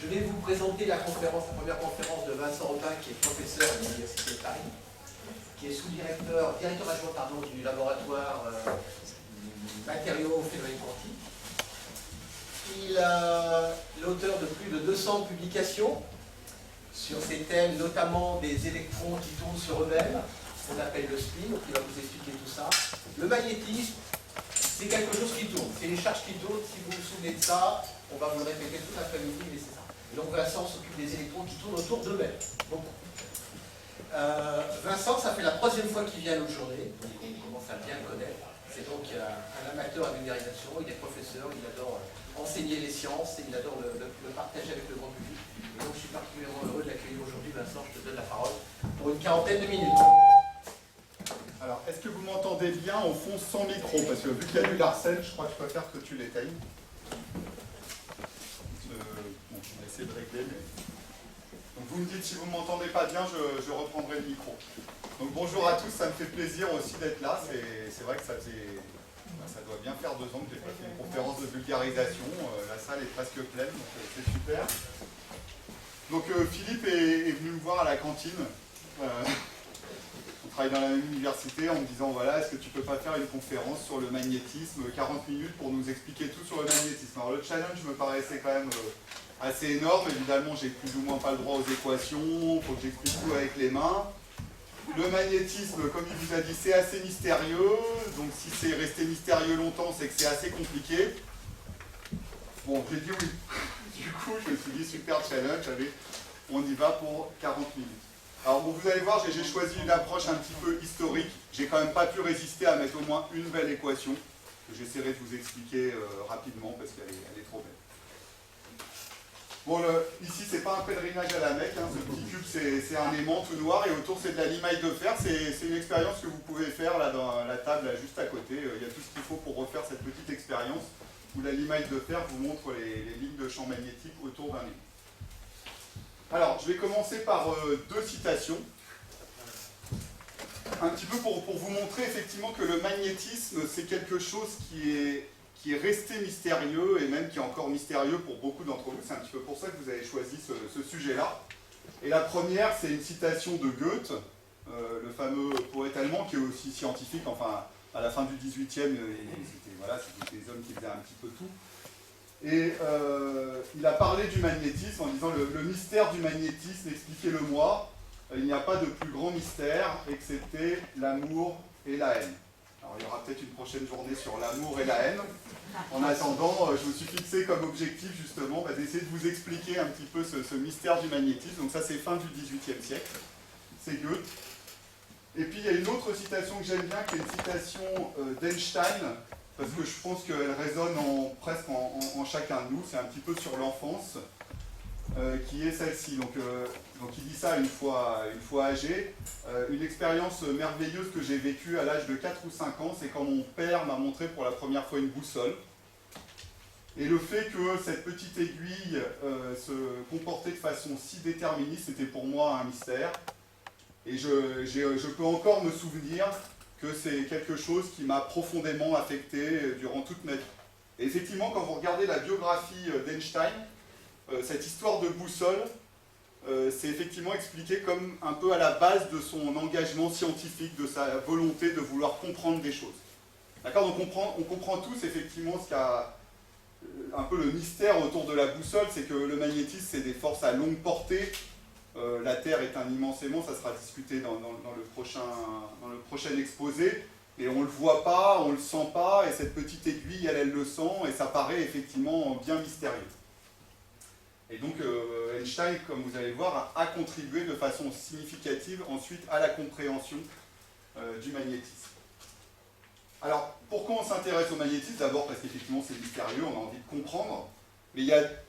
Je vais vous présenter la première conférence de Vincent Robin, qui est professeur à l'Université de Paris, qui est directeur adjoint du laboratoire matériaux phénomènes quantiques. Il est l'auteur de plus de 200 publications sur ces thèmes, notamment des électrons qui tournent sur eux-mêmes, qu'on appelle le spin, donc il va vous expliquer tout ça. Le magnétisme, c'est quelque chose qui tourne, c'est les charges qui tournent. Si vous vous souvenez de ça, on va vous le répéter toute l'après-midi, mais c'est ça. Et donc Vincent s'occupe des électrons qui tournent autour d'eux-mêmes. Beaucoup. Vincent, ça fait la troisième fois qu'il vient à notre journée, donc il commence à bien le connaître. C'est donc un amateur à vulgarisation, il est professeur, il adore enseigner les sciences et il adore le partager avec le grand public. Et donc je suis particulièrement heureux de l'accueillir aujourd'hui. Vincent, je te donne la parole pour une quarantaine de minutes. Alors, est-ce que vous m'entendez bien au fond sans micro? Parce que vu qu'il y a eu Larsen, je crois que je préfère que tu l'éteignes. Bon, on va essayer de régler, mais... Donc vous me dites si vous ne m'entendez pas bien, je reprendrai le micro. Donc bonjour à tous, ça me fait plaisir aussi d'être là. C'est vrai que ça doit bien faire 2 ans que j'ai pas fait une conférence de vulgarisation. La salle est presque pleine, donc c'est super. Donc Philippe est venu me voir à la cantine. On travaille dans la même université en me disant voilà, est-ce que tu peux pas faire une conférence sur le magnétisme, 40 minutes pour nous expliquer tout sur le magnétisme. Alors le challenge me paraissait quand même assez énorme. Évidemment, j'ai plus ou moins pas le droit aux équations, il faut que j'explique tout avec les mains. Le magnétisme, comme il vous a dit, c'est assez mystérieux. Donc si c'est resté mystérieux longtemps, c'est que c'est assez compliqué. Bon, j'ai dit oui. Du coup, je me suis dit super challenge, allez, on y va pour 40 minutes. Alors bon, vous allez voir, j'ai choisi une approche un petit peu historique. J'ai quand même pas pu résister à mettre au moins une belle équation, que j'essaierai de vous expliquer rapidement parce qu'elle est trop belle. Bon, ici, c'est pas un pèlerinage à la Mecque, hein, ce petit cube, c'est un aimant tout noir, et autour, c'est de la limaille de fer. C'est une expérience que vous pouvez faire là dans la table, là, juste à côté. Il y a tout ce qu'il faut pour refaire cette petite expérience, où la limaille de fer vous montre les lignes de champ magnétique autour d'un aimant. Alors, je vais commencer par 2 citations. Un petit peu pour vous montrer effectivement que le magnétisme, c'est quelque chose qui est resté mystérieux et même qui est encore mystérieux pour beaucoup d'entre vous. C'est un petit peu pour ça que vous avez choisi ce sujet-là. Et la première, c'est une citation de Goethe, le fameux poète allemand qui est aussi scientifique. Enfin, à la fin du XVIIIe, c'était des hommes qui faisaient un petit peu tout. Et il a parlé du magnétisme en disant le mystère du magnétisme, expliquez-le-moi. Il n'y a pas de plus grand mystère excepté l'amour et la haine. Alors il y aura peut-être une prochaine journée sur l'amour et la haine. En attendant, je me suis fixé comme objectif justement d'essayer de vous expliquer un petit peu ce mystère du magnétisme. Donc ça c'est fin du XVIIIe siècle, c'est Goethe. Et puis il y a une autre citation que j'aime bien qui est une citation d'Einstein, parce que je pense qu'elle résonne presque en chacun de nous. C'est un petit peu sur l'enfance, qui est celle-ci. Donc il dit ça une fois âgé. Une expérience merveilleuse que j'ai vécue à l'âge de 4 ou 5 ans, c'est quand mon père m'a montré pour la première fois une boussole. Et le fait que cette petite aiguille se comportait de façon si déterministe, c'était pour moi un mystère. Et je peux encore me souvenir que c'est quelque chose qui m'a profondément affecté durant toute ma vie. Et effectivement, quand vous regardez la biographie d'Einstein, cette histoire de boussole, c'est effectivement expliqué comme un peu à la base de son engagement scientifique, de sa volonté de vouloir comprendre des choses. D'accord? Donc on comprend tous effectivement ce qu'a un peu le mystère autour de la boussole, c'est que le magnétisme, c'est des forces à longue portée. La Terre est un immense aimant, ça sera discuté dans le prochain exposé. Et on ne le voit pas, on ne le sent pas, et cette petite aiguille, elle le sent, et ça paraît effectivement bien mystérieux. Et donc Einstein, comme vous allez le voir, a contribué de façon significative ensuite à la compréhension du magnétisme. Alors, pourquoi on s'intéresse au magnétisme? D'abord parce qu'effectivement c'est mystérieux, on a envie de comprendre. Mais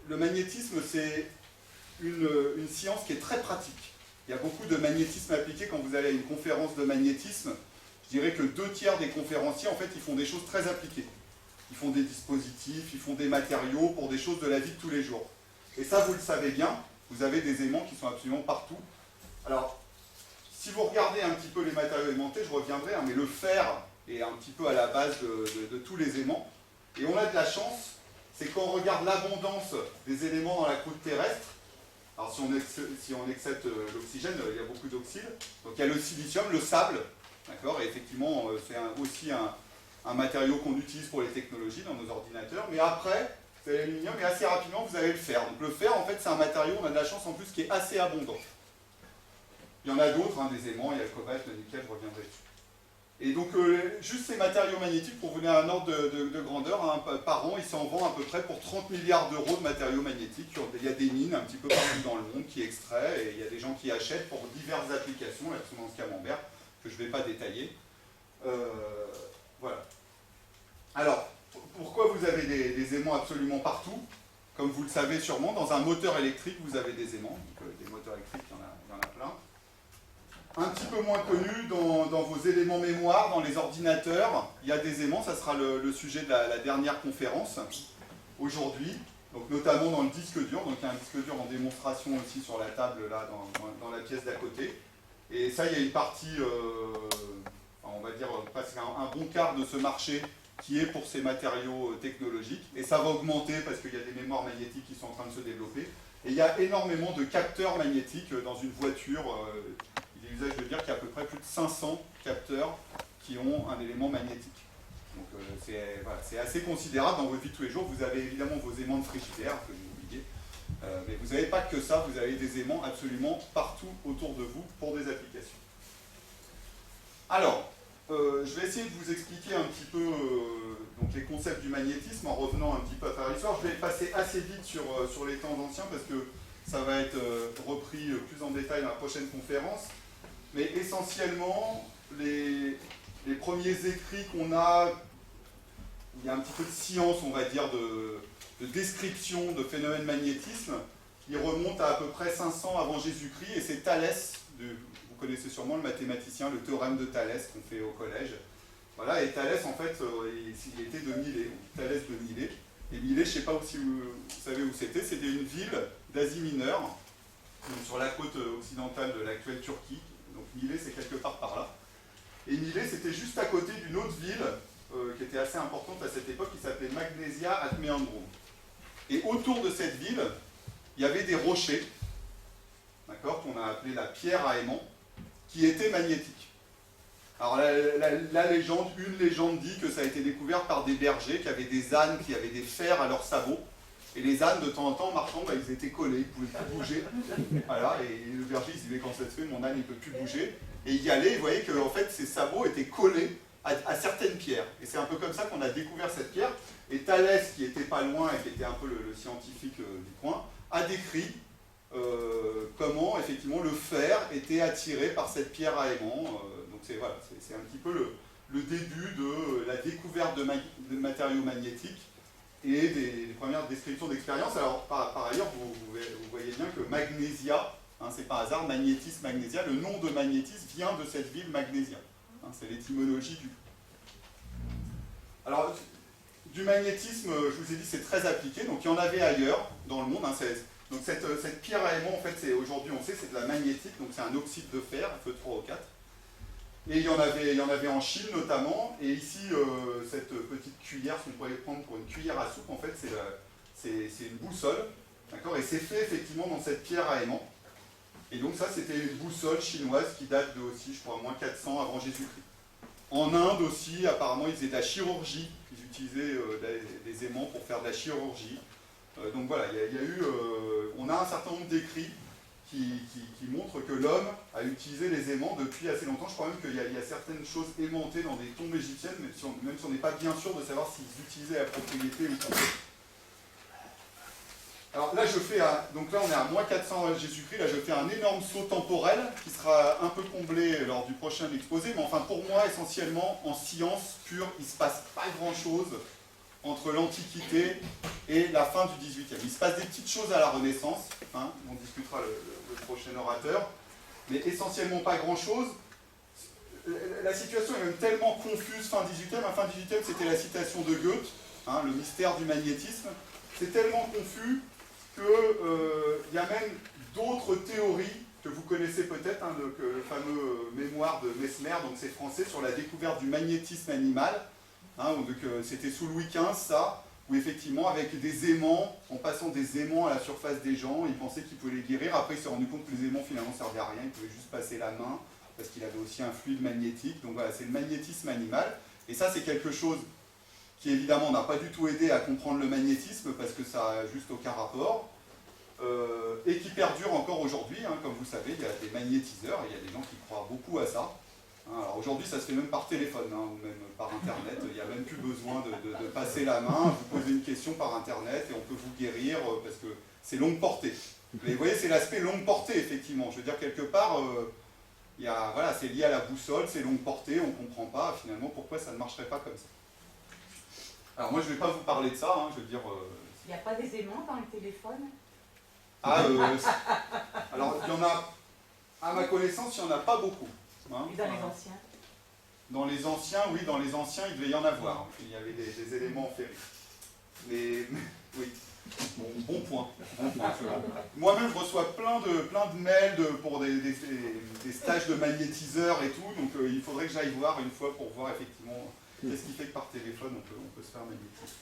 le magnétisme, c'est une science qui est très pratique. Il y a beaucoup de magnétisme appliqué. Quand vous allez à une conférence de magnétisme, je dirais que 2/3 des conférenciers, en fait, ils font des choses très appliquées. Ils font des dispositifs, ils font des matériaux pour des choses de la vie de tous les jours. Et ça, vous le savez bien, vous avez des aimants qui sont absolument partout. Alors, si vous regardez un petit peu les matériaux aimantés, je reviendrai, mais le fer est un petit peu à la base de tous les aimants. Et on a de la chance, c'est quand on regarde l'abondance des éléments dans la croûte terrestre. Alors si on accepte l'oxygène, il y a beaucoup d'oxyde. Donc il y a le silicium, le sable, d'accord, et effectivement c'est aussi un matériau qu'on utilise pour les technologies dans nos ordinateurs. Mais après, vous avez l'aluminium et assez rapidement vous avez le fer. Donc le fer, en fait, c'est un matériau, on a de la chance en plus, qui est assez abondant. Il y en a d'autres, hein, des aimants, il y a le cobalt, le nickel, je reviendrai dessus. Et donc, juste ces matériaux magnétiques, pour vous donner un ordre de grandeur, hein, par an, ils s'en vendent à peu près pour 30 milliards d'euros de matériaux magnétiques. Il y a des mines un petit peu partout dans le monde qui extraient, et il y a des gens qui achètent pour diverses applications, la résonance camembert, que je ne vais pas détailler. Voilà. Alors, pourquoi vous avez des aimants absolument partout? Comme vous le savez sûrement, dans un moteur électrique, vous avez des aimants. Donc, des moteurs électriques, il y en a plein. Un petit peu moins connu dans vos éléments mémoire, dans les ordinateurs, il y a des aimants, ça sera le sujet de la dernière conférence aujourd'hui, donc notamment dans le disque dur, donc il y a un disque dur en démonstration aussi sur la table là dans la pièce d'à côté. Et ça, il y a une partie, on va dire presque un bon quart de ce marché qui est pour ces matériaux technologiques, et ça va augmenter parce qu'il y a des mémoires magnétiques qui sont en train de se développer. Et il y a énormément de capteurs magnétiques dans une voiture. Il est usage de dire qu'il y a à peu près plus de 500 capteurs qui ont un élément magnétique. Donc c'est assez considérable dans votre vie de tous les jours. Vous avez évidemment vos aimants de frigidaire, que j'ai oublié, mais vous n'avez pas que ça, vous avez des aimants absolument partout autour de vous pour des applications. Alors, je vais essayer de vous expliquer un petit peu donc les concepts du magnétisme en revenant un petit peu à travers l'histoire. Je vais passer assez vite sur les temps anciens parce que ça va être repris plus en détail dans la prochaine conférence. Mais essentiellement, les premiers écrits qu'on a, il y a un petit peu de science, on va dire, de description de phénomènes magnétisme, ils remontent à peu près 500 avant Jésus-Christ, et c'est Thalès, vous connaissez sûrement le mathématicien, le théorème de Thalès qu'on fait au collège. Voilà, et Thalès, en fait, il était de Milet, Thalès de Milet. Et Milet, je ne sais pas si vous savez où c'était une ville d'Asie mineure, donc sur la côte occidentale de l'actuelle Turquie. Donc Milet, c'est quelque part par là. Et Milet, c'était juste à côté d'une autre ville qui était assez importante à cette époque, qui s'appelait Magnesia ad Meandrum. Et autour de cette ville, il y avait des rochers, d'accord, qu'on a appelé la pierre à aimant, qui étaient magnétiques. Alors une légende dit que ça a été découvert par des bergers qui avaient des ânes qui avaient des fers à leurs sabots. Et les ânes, de temps en temps, marchant, ils étaient collés, ils ne pouvaient plus bouger. Voilà, et le berger, il se disait, quand ça se fait, mon âne, il ne peut plus bouger. Et il y allait, il voyait que en fait, ses sabots étaient collés à certaines pierres. Et c'est un peu comme ça qu'on a découvert cette pierre. Et Thalès, qui était pas loin et qui était un peu le scientifique du coin, a décrit comment, effectivement, le fer était attiré par cette pierre à aimant. Donc c'est voilà, un petit peu le début de la découverte de matériaux magnétiques et des premières descriptions d'expérience. Alors, par ailleurs, vous voyez bien que Magnesia, hein, c'est pas un hasard, magnétisme, Magnesia, le nom de magnétisme vient de cette ville Magnesia. Hein, c'est l'étymologie du... Alors, du magnétisme, je vous ai dit, c'est très appliqué, donc il y en avait ailleurs dans le monde. Hein, donc cette pierre à aimant, en fait, aujourd'hui, on sait, c'est de la magnétique, donc c'est un oxyde de fer, Fe3O4. Et il y en avait en Chine notamment, et ici, cette petite cuillère, qu'on pourrait prendre pour une cuillère à soupe, en fait, c'est une boussole, d'accord, et c'est fait effectivement dans cette pierre à aimant. Et donc ça, c'était une boussole chinoise qui date de aussi, je crois, moins 400 avant Jésus-Christ. En Inde aussi, apparemment, ils faisaient de la chirurgie, ils utilisaient des aimants pour faire de la chirurgie. Donc voilà, on a un certain nombre d'écrits qui montre que l'homme a utilisé les aimants depuis assez longtemps. Je crois même qu'il y a certaines choses aimantées dans des tombes égyptiennes, même si on n'est pas bien sûr de savoir s'ils utilisaient la propriété ou pas. Alors là, donc là on est à moins 400 avant Jésus-Christ, là je fais un énorme saut temporel qui sera un peu comblé lors du prochain exposé, mais enfin pour moi, essentiellement, en science pure, il ne se passe pas grand-chose entre l'Antiquité et la fin du XVIIIe. Il se passe des petites choses à la Renaissance, hein, on discutera le prochain orateur, mais essentiellement pas grand-chose. La situation est même tellement confuse fin XVIIIe. À fin XVIIIe, c'était la citation de Goethe, hein, le mystère du magnétisme. C'est tellement confus qu'il y a même d'autres théories que vous connaissez peut-être, hein, le fameux mémoire de Mesmer, donc c'est français, sur la découverte du magnétisme animal. Hein, c'était sous Louis XV, ça. où effectivement, avec des aimants, en passant des aimants à la surface des gens, il pensait qu'il pouvait les guérir. Après, il s'est rendu compte que les aimants, finalement, ne servaient à rien. Il pouvait juste passer la main, parce qu'il avait aussi un fluide magnétique. Donc voilà, c'est le magnétisme animal. Et ça, c'est quelque chose qui, évidemment, n'a pas du tout aidé à comprendre le magnétisme, parce que ça n'a juste aucun rapport. Et qui perdure encore aujourd'hui. Hein, comme vous savez, il y a des magnétiseurs, et il y a des gens qui croient beaucoup à ça. Alors aujourd'hui, ça se fait même par téléphone, hein, ou même par Internet. Il n'y a même plus besoin de passer la main. Vous posez une question par Internet et on peut vous guérir parce que c'est longue portée. Mais vous voyez, c'est l'aspect longue portée, effectivement. Je veux dire, quelque part, voilà, c'est lié à la boussole, c'est longue portée, on ne comprend pas finalement pourquoi ça ne marcherait pas comme ça. Alors moi, je ne vais pas vous parler de ça. Hein, je veux dire, il n'y a pas des aimants dans le téléphone? Alors, il y en a, à ma connaissance, il n'y en a pas beaucoup. Hein, et dans les anciens? Dans les anciens, oui, dans les anciens, il devait y en avoir. Il y avait des éléments ferrés. Mais oui, bon point. Moi-même, je reçois plein de mails pour des stages de magnétiseurs et tout, donc il faudrait que j'aille voir une fois pour voir effectivement qu'est-ce qui fait que par téléphone on peut se faire magnétiser.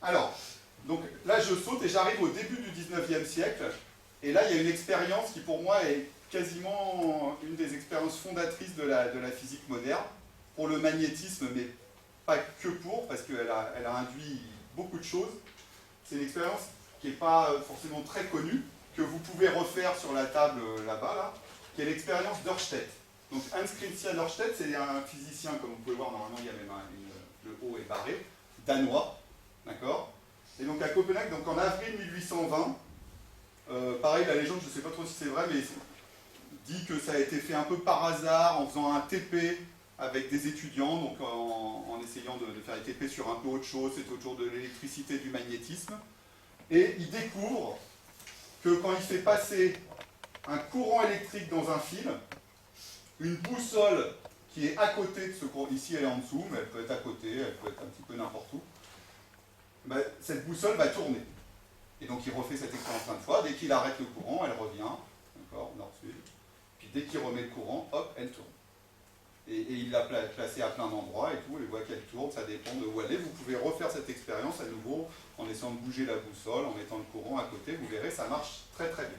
Alors, donc là je saute et j'arrive au début du 19e siècle, et là il y a une expérience qui pour moi est quasiment une des expériences fondatrices de la physique moderne, pour le magnétisme, mais pas que pour, parce qu'elle a induit beaucoup de choses. C'est une expérience qui n'est pas forcément très connue, que vous pouvez refaire sur la table là-bas, là, qui est l'expérience d'Ørsted. Donc Hans Christian Ørsted, c'est un physicien, comme vous pouvez voir, normalement il y a même le haut est barré, danois, d'accord. Et donc à Copenhague, donc en avril 1820, pareil, la légende, je ne sais pas trop si c'est vrai, mais dit que ça a été fait un peu par hasard en faisant un TP avec des étudiants, donc en essayant de faire des TP sur un peu autre chose, c'est autour de l'électricité, du magnétisme. Et il découvre que quand il fait passer un courant électrique dans un fil, une boussole qui est à côté de ce courant, ici elle est en dessous, mais elle peut être à côté, elle peut être un petit peu n'importe où, ben, cette boussole va tourner. Et donc il refait cette expérience plein de fois, dès qu'il arrête le courant, elle revient, d'accord, nord-sud, puis dès qu'il remet le courant, hop, elle tourne. Et il l'a placée à plein d'endroits et tout, et il voit qu'elle tourne, ça dépend de où elle est. Vous pouvez refaire cette expérience à nouveau en essayant de bouger la boussole, en mettant le courant à côté, vous verrez, ça marche très très bien.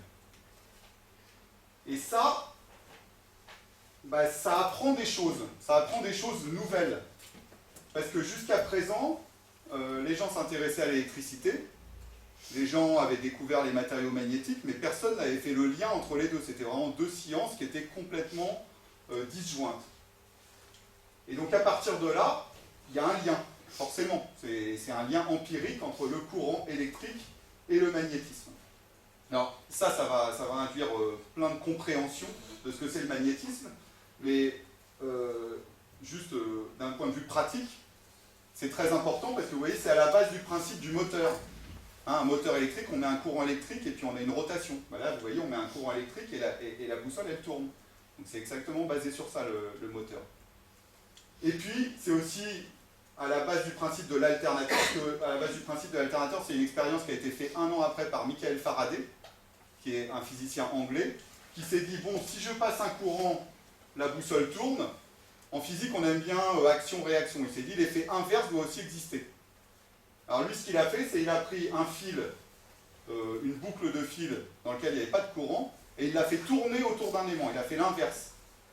Et ça, bah, ça apprend des choses nouvelles. Parce que jusqu'à présent, les gens s'intéressaient à l'électricité, les gens avaient découvert les matériaux magnétiques, mais personne n'avait fait le lien entre les deux. C'était vraiment deux sciences qui étaient complètement disjointes. Et donc à partir de là, il y a un lien, forcément. C'est un lien empirique entre le courant électrique et le magnétisme. Alors ça va induire plein de compréhension de ce que c'est le magnétisme, mais juste d'un point de vue pratique, c'est très important parce que vous voyez, c'est à la base du principe du moteur. Hein, un moteur électrique, on met un courant électrique et puis on a une rotation. Voilà, vous voyez, on met un courant électrique et la boussole, elle tourne. Donc c'est exactement basé sur ça, le moteur. Et puis, c'est aussi à la base du principe de l'alternateur, parce que à la base du principe de l'alternateur, c'est une expérience qui a été faite 1 an après par Michael Faraday, qui est un physicien anglais, qui s'est dit, bon, si je passe un courant, la boussole tourne. En physique, on aime bien action-réaction. Il s'est dit, l'effet inverse doit aussi exister. Alors lui, ce qu'il a fait, c'est qu'il a pris un fil, une boucle de fil dans laquelle il n'y avait pas de courant, et il l'a fait tourner autour d'un aimant. Il a fait l'inverse.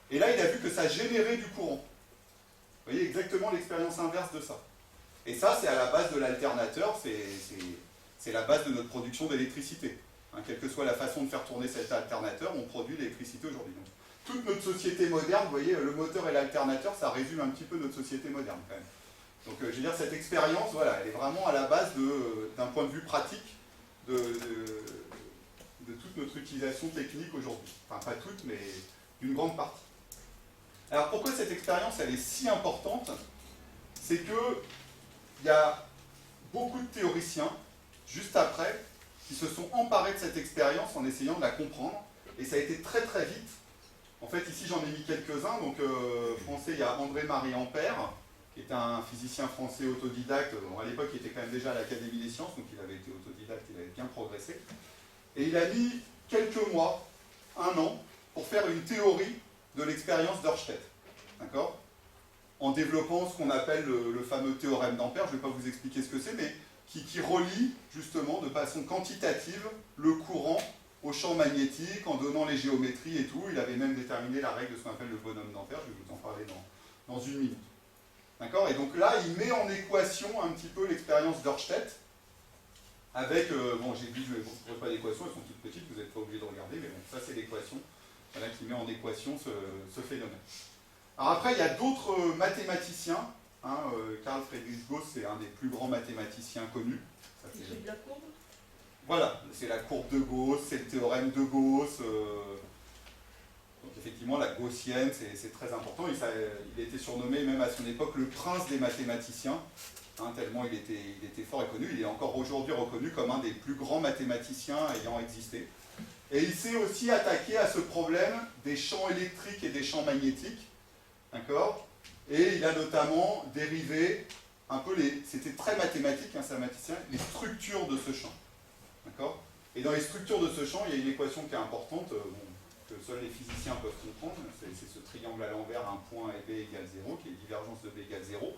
Et là, il a vu que ça générait du courant. Vous voyez exactement l'expérience inverse de ça. Et ça, c'est à la base de l'alternateur, c'est la base de notre production d'électricité. Hein, quelle que soit la façon de faire tourner cet alternateur, on produit de l'électricité aujourd'hui. Toute notre société moderne, vous voyez, le moteur et l'alternateur, ça résume un petit peu notre société moderne quand même. Donc je veux dire, cette expérience, voilà, elle est vraiment à la base d'un point de vue pratique de toute notre utilisation technique aujourd'hui. Enfin, pas toute, mais d'une grande partie. Alors pourquoi cette expérience, elle est si importante? C'est qu'il y a beaucoup de théoriciens, juste après, qui se sont emparés de cette expérience en essayant de la comprendre, et ça a été très très vite. En fait, ici j'en ai mis quelques-uns, donc français, il y a André-Marie Ampère, qui est un physicien français autodidacte. Bon, à l'époque, il était quand même déjà à l'Académie des sciences, donc il avait été autodidacte, il avait bien progressé. Et il a mis quelques mois, 1 an, pour faire une théorie de l'expérience d'Ørsted. D'accord? en développant ce qu'on appelle le fameux théorème d'Ampère. Je ne vais pas vous expliquer ce que c'est, mais qui relie justement de façon quantitative le courant au champ magnétique en donnant les géométries et tout. Il avait même déterminé la règle de ce qu'on appelle le bonhomme d'Ampère. Je vais vous en parler dans une minute. D'accord? Et donc là, il met en équation un petit peu l'expérience d'Ørsted avec, bon, j'ai dit, je ne vous montrerai pas d'équation, elles sont toutes petites, vous n'êtes pas obligé de regarder, mais bon, ça c'est l'équation, voilà, qui met en équation ce phénomène. Alors après, il y a d'autres mathématiciens, hein, Carl Friedrich Gauss, c'est un des plus grands mathématiciens connus. C'est de la courbe. Voilà, c'est la courbe de Gauss, c'est le théorème de Gauss. Donc effectivement, la gaussienne, c'est très important. Il était surnommé même à son époque le prince des mathématiciens, hein, tellement il était fort et connu. Il est encore aujourd'hui reconnu comme un des plus grands mathématiciens ayant existé. Et il s'est aussi attaqué à ce problème des champs électriques et des champs magnétiques. D'accord? Et il a notamment dérivé un peu c'était très mathématique, hein, c'est un mathématicien, les structures de ce champ. D'accord? Et dans les structures de ce champ, il y a une équation qui est importante, que seuls les physiciens peuvent comprendre, c'est ce triangle à l'envers, un point et b égale 0, qui est divergence de b égale 0,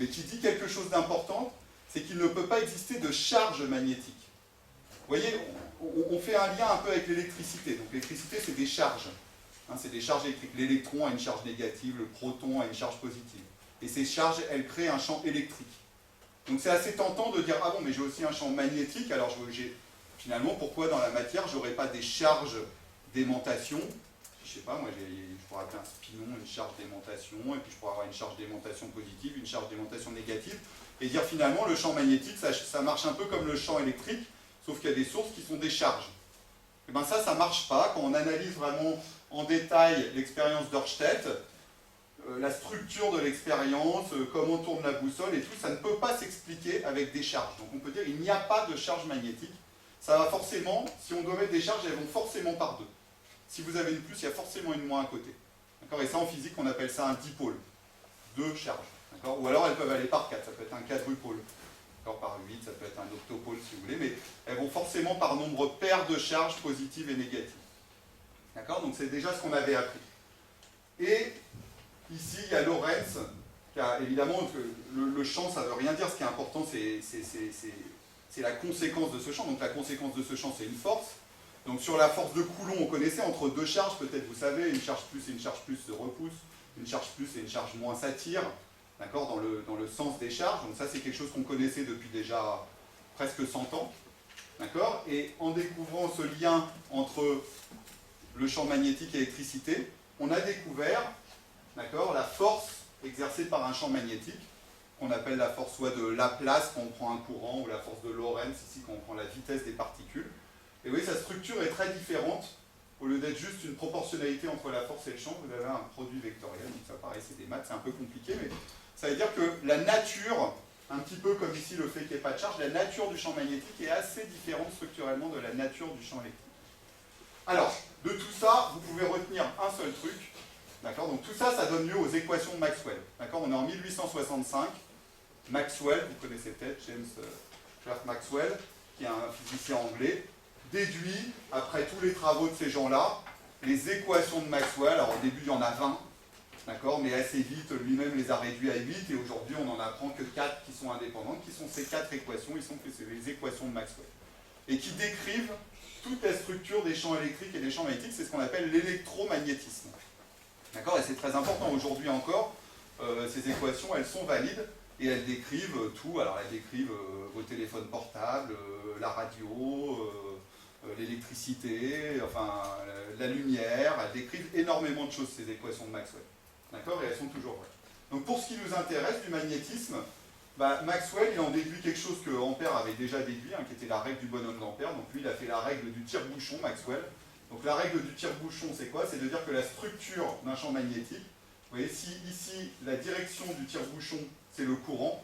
mais qui dit quelque chose d'important, c'est qu'il ne peut pas exister de charge magnétique. Vous voyez, on fait un lien un peu avec l'électricité. Donc l'électricité, c'est des charges. Hein, c'est des charges électriques. L'électron a une charge négative, le proton a une charge positive. Et ces charges, elles créent un champ électrique. Donc c'est assez tentant de dire, ah bon, mais j'ai aussi un champ magnétique, alors finalement, pourquoi dans la matière, j'aurais pas des charges d'aimantation? Je sais pas, moi, je pourrais appeler un spinon une charge d'aimantation, et puis je pourrais avoir une charge d'aimantation positive, une charge d'aimantation négative, et dire finalement, le champ magnétique, ça marche un peu comme le champ électrique, sauf qu'il y a des sources qui sont des charges. Et bien ça marche pas. Quand on analyse vraiment en détail l'expérience d'Ørsted, la structure de l'expérience, comment tourne la boussole et tout, ça ne peut pas s'expliquer avec des charges. Donc on peut dire qu'il n'y a pas de charge magnétique. Ça va forcément, si on doit mettre des charges, elles vont forcément par deux. Si vous avez une plus, il y a forcément une moins à côté. Et ça en physique, on appelle ça un dipôle. Deux charges. Ou alors elles peuvent aller par 4, ça peut être un quadrupôle. Par 8, ça peut être un octopôle si vous voulez, mais elles vont forcément par nombre pair de charges positives et négatives. D'accord? Donc c'est déjà ce qu'on avait appris. Et ici, il y a Lorentz, qui a évidemment, le champ, ça ne veut rien dire. Ce qui est important, c'est la conséquence de ce champ. Donc la conséquence de ce champ, c'est une force. Donc sur la force de Coulomb, on connaissait entre deux charges, peut-être vous savez, une charge plus et une charge plus se repoussent, une charge plus et une charge moins s'attirent. D'accord, dans le sens des charges. Donc ça, c'est quelque chose qu'on connaissait depuis déjà presque 100 ans. D'accord? Et en découvrant ce lien entre le champ magnétique et l'électricité, on a découvert, d'accord, la force exercée par un champ magnétique, qu'on appelle la force soit de Laplace quand on prend un courant, ou la force de Lorentz ici quand on prend la vitesse des particules. Et vous voyez, sa structure est très différente. Au lieu d'être juste une proportionnalité entre la force et le champ, vous avez un produit vectoriel. Donc ça, pareil, c'est des maths, c'est un peu compliqué, mais ça veut dire que la nature, un petit peu comme ici le fait qu'il n'y ait pas de charge, la nature du champ magnétique est assez différente structurellement de la nature du champ électrique. Alors, de tout ça, vous pouvez retenir un seul truc. D'accord? Donc tout ça, ça donne lieu aux équations de Maxwell. D'accord? On est en 1865. Maxwell, vous connaissez peut-être, James Clerk Maxwell, qui est un physicien anglais, déduit, après tous les travaux de ces gens-là, les équations de Maxwell. Alors au début, il y en a 20. D'accord, mais assez vite, lui-même les a réduits à 8, et aujourd'hui, on n'en apprend que 4 qui sont indépendantes, qui sont ces 4 équations, c'est les équations de Maxwell. Et qui décrivent toute la structure des champs électriques et des champs magnétiques, c'est ce qu'on appelle l'électromagnétisme. D'accord, et c'est très important aujourd'hui encore, ces équations, elles sont valides, et elles décrivent tout. Alors elles décrivent vos téléphones portables, la radio, l'électricité, enfin la lumière, elles décrivent énormément de choses, ces équations de Maxwell. D'accord? Et elles sont toujours vraies. Donc pour ce qui nous intéresse du magnétisme, Maxwell il en déduit quelque chose que Ampère avait déjà déduit, hein, qui était la règle du bonhomme d'Ampère. Donc lui il a fait la règle du tire-bouchon, Maxwell. Donc la règle du tire-bouchon c'est quoi? C'est de dire que la structure d'un champ magnétique, vous voyez, si ici la direction du tire-bouchon c'est le courant,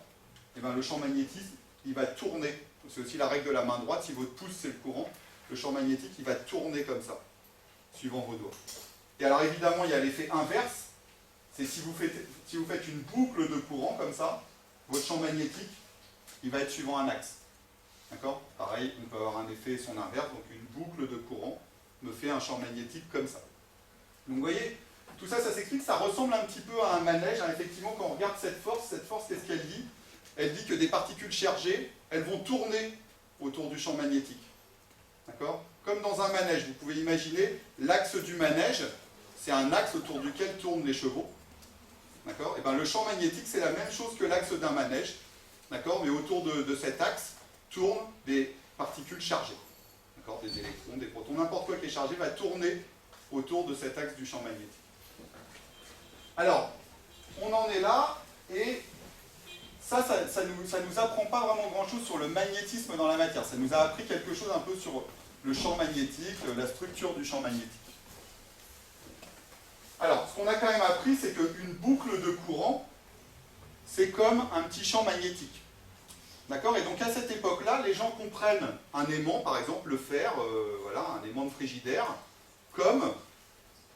et bien le champ magnétique il va tourner. C'est aussi la règle de la main droite, si votre pouce c'est le courant, le champ magnétique il va tourner comme ça, suivant vos doigts. Et alors évidemment il y a l'effet inverse. C'est si vous faites une boucle de courant comme ça, votre champ magnétique, il va être suivant un axe. D'accord? Pareil, on peut avoir un effet son inverse, donc une boucle de courant me fait un champ magnétique comme ça. Donc vous voyez, tout ça, ça s'explique, ça ressemble un petit peu à un manège. Hein. Effectivement, quand on regarde cette force, qu'est-ce qu'elle dit? Elle dit que des particules chargées, elles vont tourner autour du champ magnétique. D'accord? Comme dans un manège, vous pouvez imaginer l'axe du manège, c'est un axe autour duquel tournent les chevaux. D'accord? Et bien le champ magnétique, c'est la même chose que l'axe d'un manège. D'accord? Mais autour de cet axe tournent des particules chargées. D'accord? Des électrons, des protons, n'importe quoi qui est chargé va tourner autour de cet axe du champ magnétique. Alors, on en est là, et ça nous apprend pas vraiment grand-chose sur le magnétisme dans la matière. Ça nous a appris quelque chose un peu sur le champ magnétique, la structure du champ magnétique. Alors, ce qu'on a quand même appris, c'est qu'une boucle de courant, c'est comme un petit champ magnétique. D'accord? Et donc à cette époque-là, les gens comprennent un aimant, par exemple le fer, voilà, un aimant de frigidaire, comme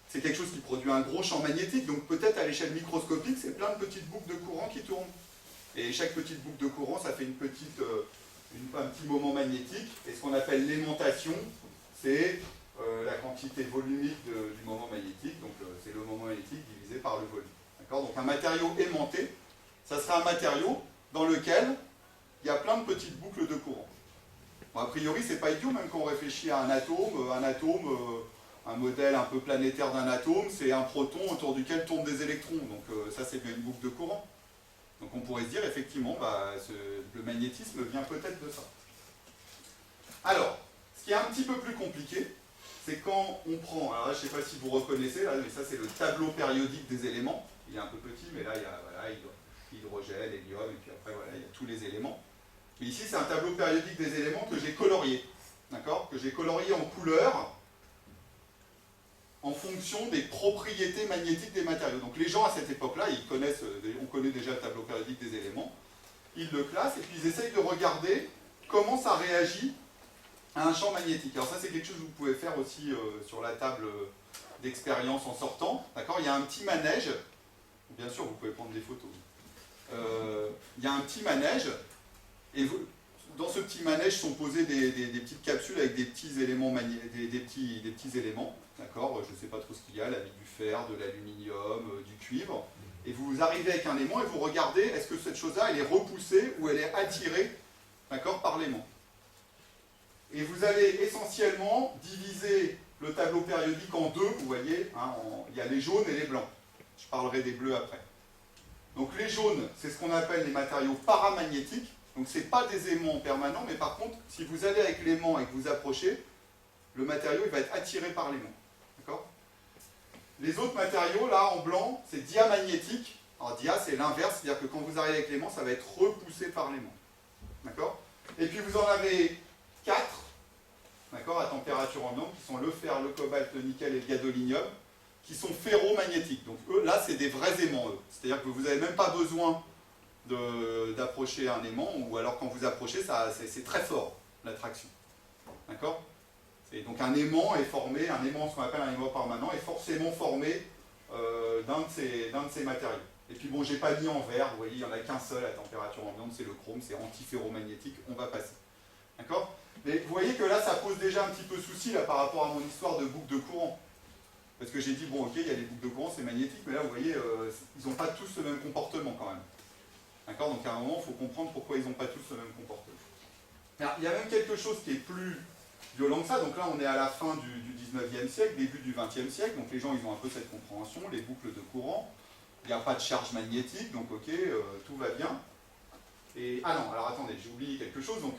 c'est quelque chose qui produit un gros champ magnétique, donc peut-être à l'échelle microscopique, c'est plein de petites boucles de courant qui tournent. Et chaque petite boucle de courant, ça fait un petit moment magnétique, et ce qu'on appelle l'aimantation, c'est la quantité volumique du moment magnétique, donc c'est le moment magnétique divisé par le volume. D'accord? Donc un matériau aimanté, ça sera un matériau dans lequel il y a plein de petites boucles de courant. Bon, a priori, c'est pas idiot, même quand on réfléchit à un atome, un modèle un peu planétaire d'un atome, c'est un proton autour duquel tournent des électrons, donc ça c'est bien une boucle de courant. Donc on pourrait se dire, effectivement, le magnétisme vient peut-être de ça. Alors, ce qui est un petit peu plus compliqué, c'est quand on prend, alors là, je ne sais pas si vous reconnaissez, là, mais ça c'est le tableau périodique des éléments. Il est un peu petit, mais là il y a voilà, hydrogène, hélium, et puis après voilà, il y a tous les éléments. Mais ici c'est un tableau périodique des éléments que j'ai colorié, d'accord? Que j'ai colorié en couleur en fonction des propriétés magnétiques des matériaux. Donc les gens à cette époque-là, on connaît déjà le tableau périodique des éléments, ils le classent et puis ils essayent de regarder comment ça réagit à un champ magnétique. Alors ça c'est quelque chose que vous pouvez faire aussi sur la table d'expérience en sortant. D'accord? Il y a un petit manège, bien sûr vous pouvez prendre des photos. Il y a un petit manège, et dans ce petit manège sont posées des petites capsules avec des petits éléments, des petits éléments. D'accord? Je ne sais pas trop ce qu'il y a, du fer, de l'aluminium, du cuivre. Et vous arrivez avec un aimant et vous regardez, est-ce que cette chose-là, elle est repoussée ou elle est attirée, d'accord, par l'aimant. Et vous allez essentiellement diviser le tableau périodique en deux, vous voyez, hein, il y a les jaunes et les blancs. Je parlerai des bleus après. Donc les jaunes, c'est ce qu'on appelle les matériaux paramagnétiques. Donc ce n'est pas des aimants permanents, mais par contre, si vous allez avec l'aimant et que vous approchez, le matériau il va être attiré par l'aimant. D'accord? Les autres matériaux, là, en blanc, c'est diamagnétique. Alors dia, c'est l'inverse, c'est-à-dire que quand vous arrivez avec l'aimant, ça va être repoussé par l'aimant. D'accord? Et puis vous en avez 4, d'accord, à température ambiante, qui sont le fer, le cobalt, le nickel et le gadolinium, qui sont ferromagnétiques. Donc eux, là, c'est des vrais aimants, eux. C'est-à-dire que vous n'avez même pas besoin d'approcher un aimant, ou alors quand vous approchez, c'est très fort, l'attraction. D'accord? Et donc un aimant est formé, ce qu'on appelle un aimant permanent, est forcément formé d'un de ces matériaux. Et puis bon, j'ai pas mis en vert, vous voyez, il n'y en a qu'un seul à température ambiante, c'est le chrome, c'est antiferromagnétique, on va passer. D'accord? Mais vous voyez que là, ça pose déjà un petit peu souci là, par rapport à mon histoire de boucle de courant. Parce que j'ai dit, bon ok, il y a des boucles de courant, c'est magnétique, mais là, vous voyez, ils n'ont pas tous le même comportement quand même. D'accord? Donc à un moment, il faut comprendre pourquoi ils n'ont pas tous le même comportement. Alors, il y a même quelque chose qui est plus violent que ça. Donc là, on est à la fin du 19e siècle, début du 20e siècle. Donc les gens, ils ont un peu cette compréhension, les boucles de courant. Il n'y a pas de charge magnétique, donc ok, tout va bien. Et, ah non, alors attendez, j'ai oublié quelque chose. Donc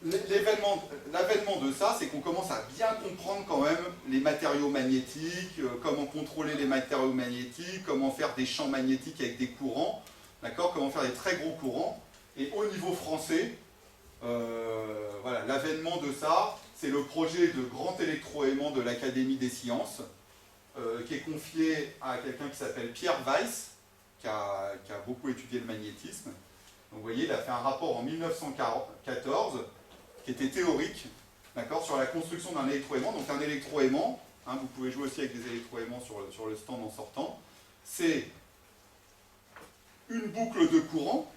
l'avènement de ça, c'est qu'on commence à bien comprendre quand même les matériaux magnétiques, comment contrôler les matériaux magnétiques, comment faire des champs magnétiques avec des courants, d'accord, comment faire des très gros courants. Et au niveau français, voilà, l'avènement de ça, c'est le projet de grand électroaimant de l'Académie des sciences, qui est confié à quelqu'un qui s'appelle Pierre Weiss, qui a beaucoup étudié le magnétisme. Donc vous voyez, il a fait un rapport en 1914, qui était théorique, d'accord, sur la construction d'un électroaimant. Donc un électroaimant, hein, vous pouvez jouer aussi avec des électroaimants sur le stand en sortant, c'est une boucle de courant.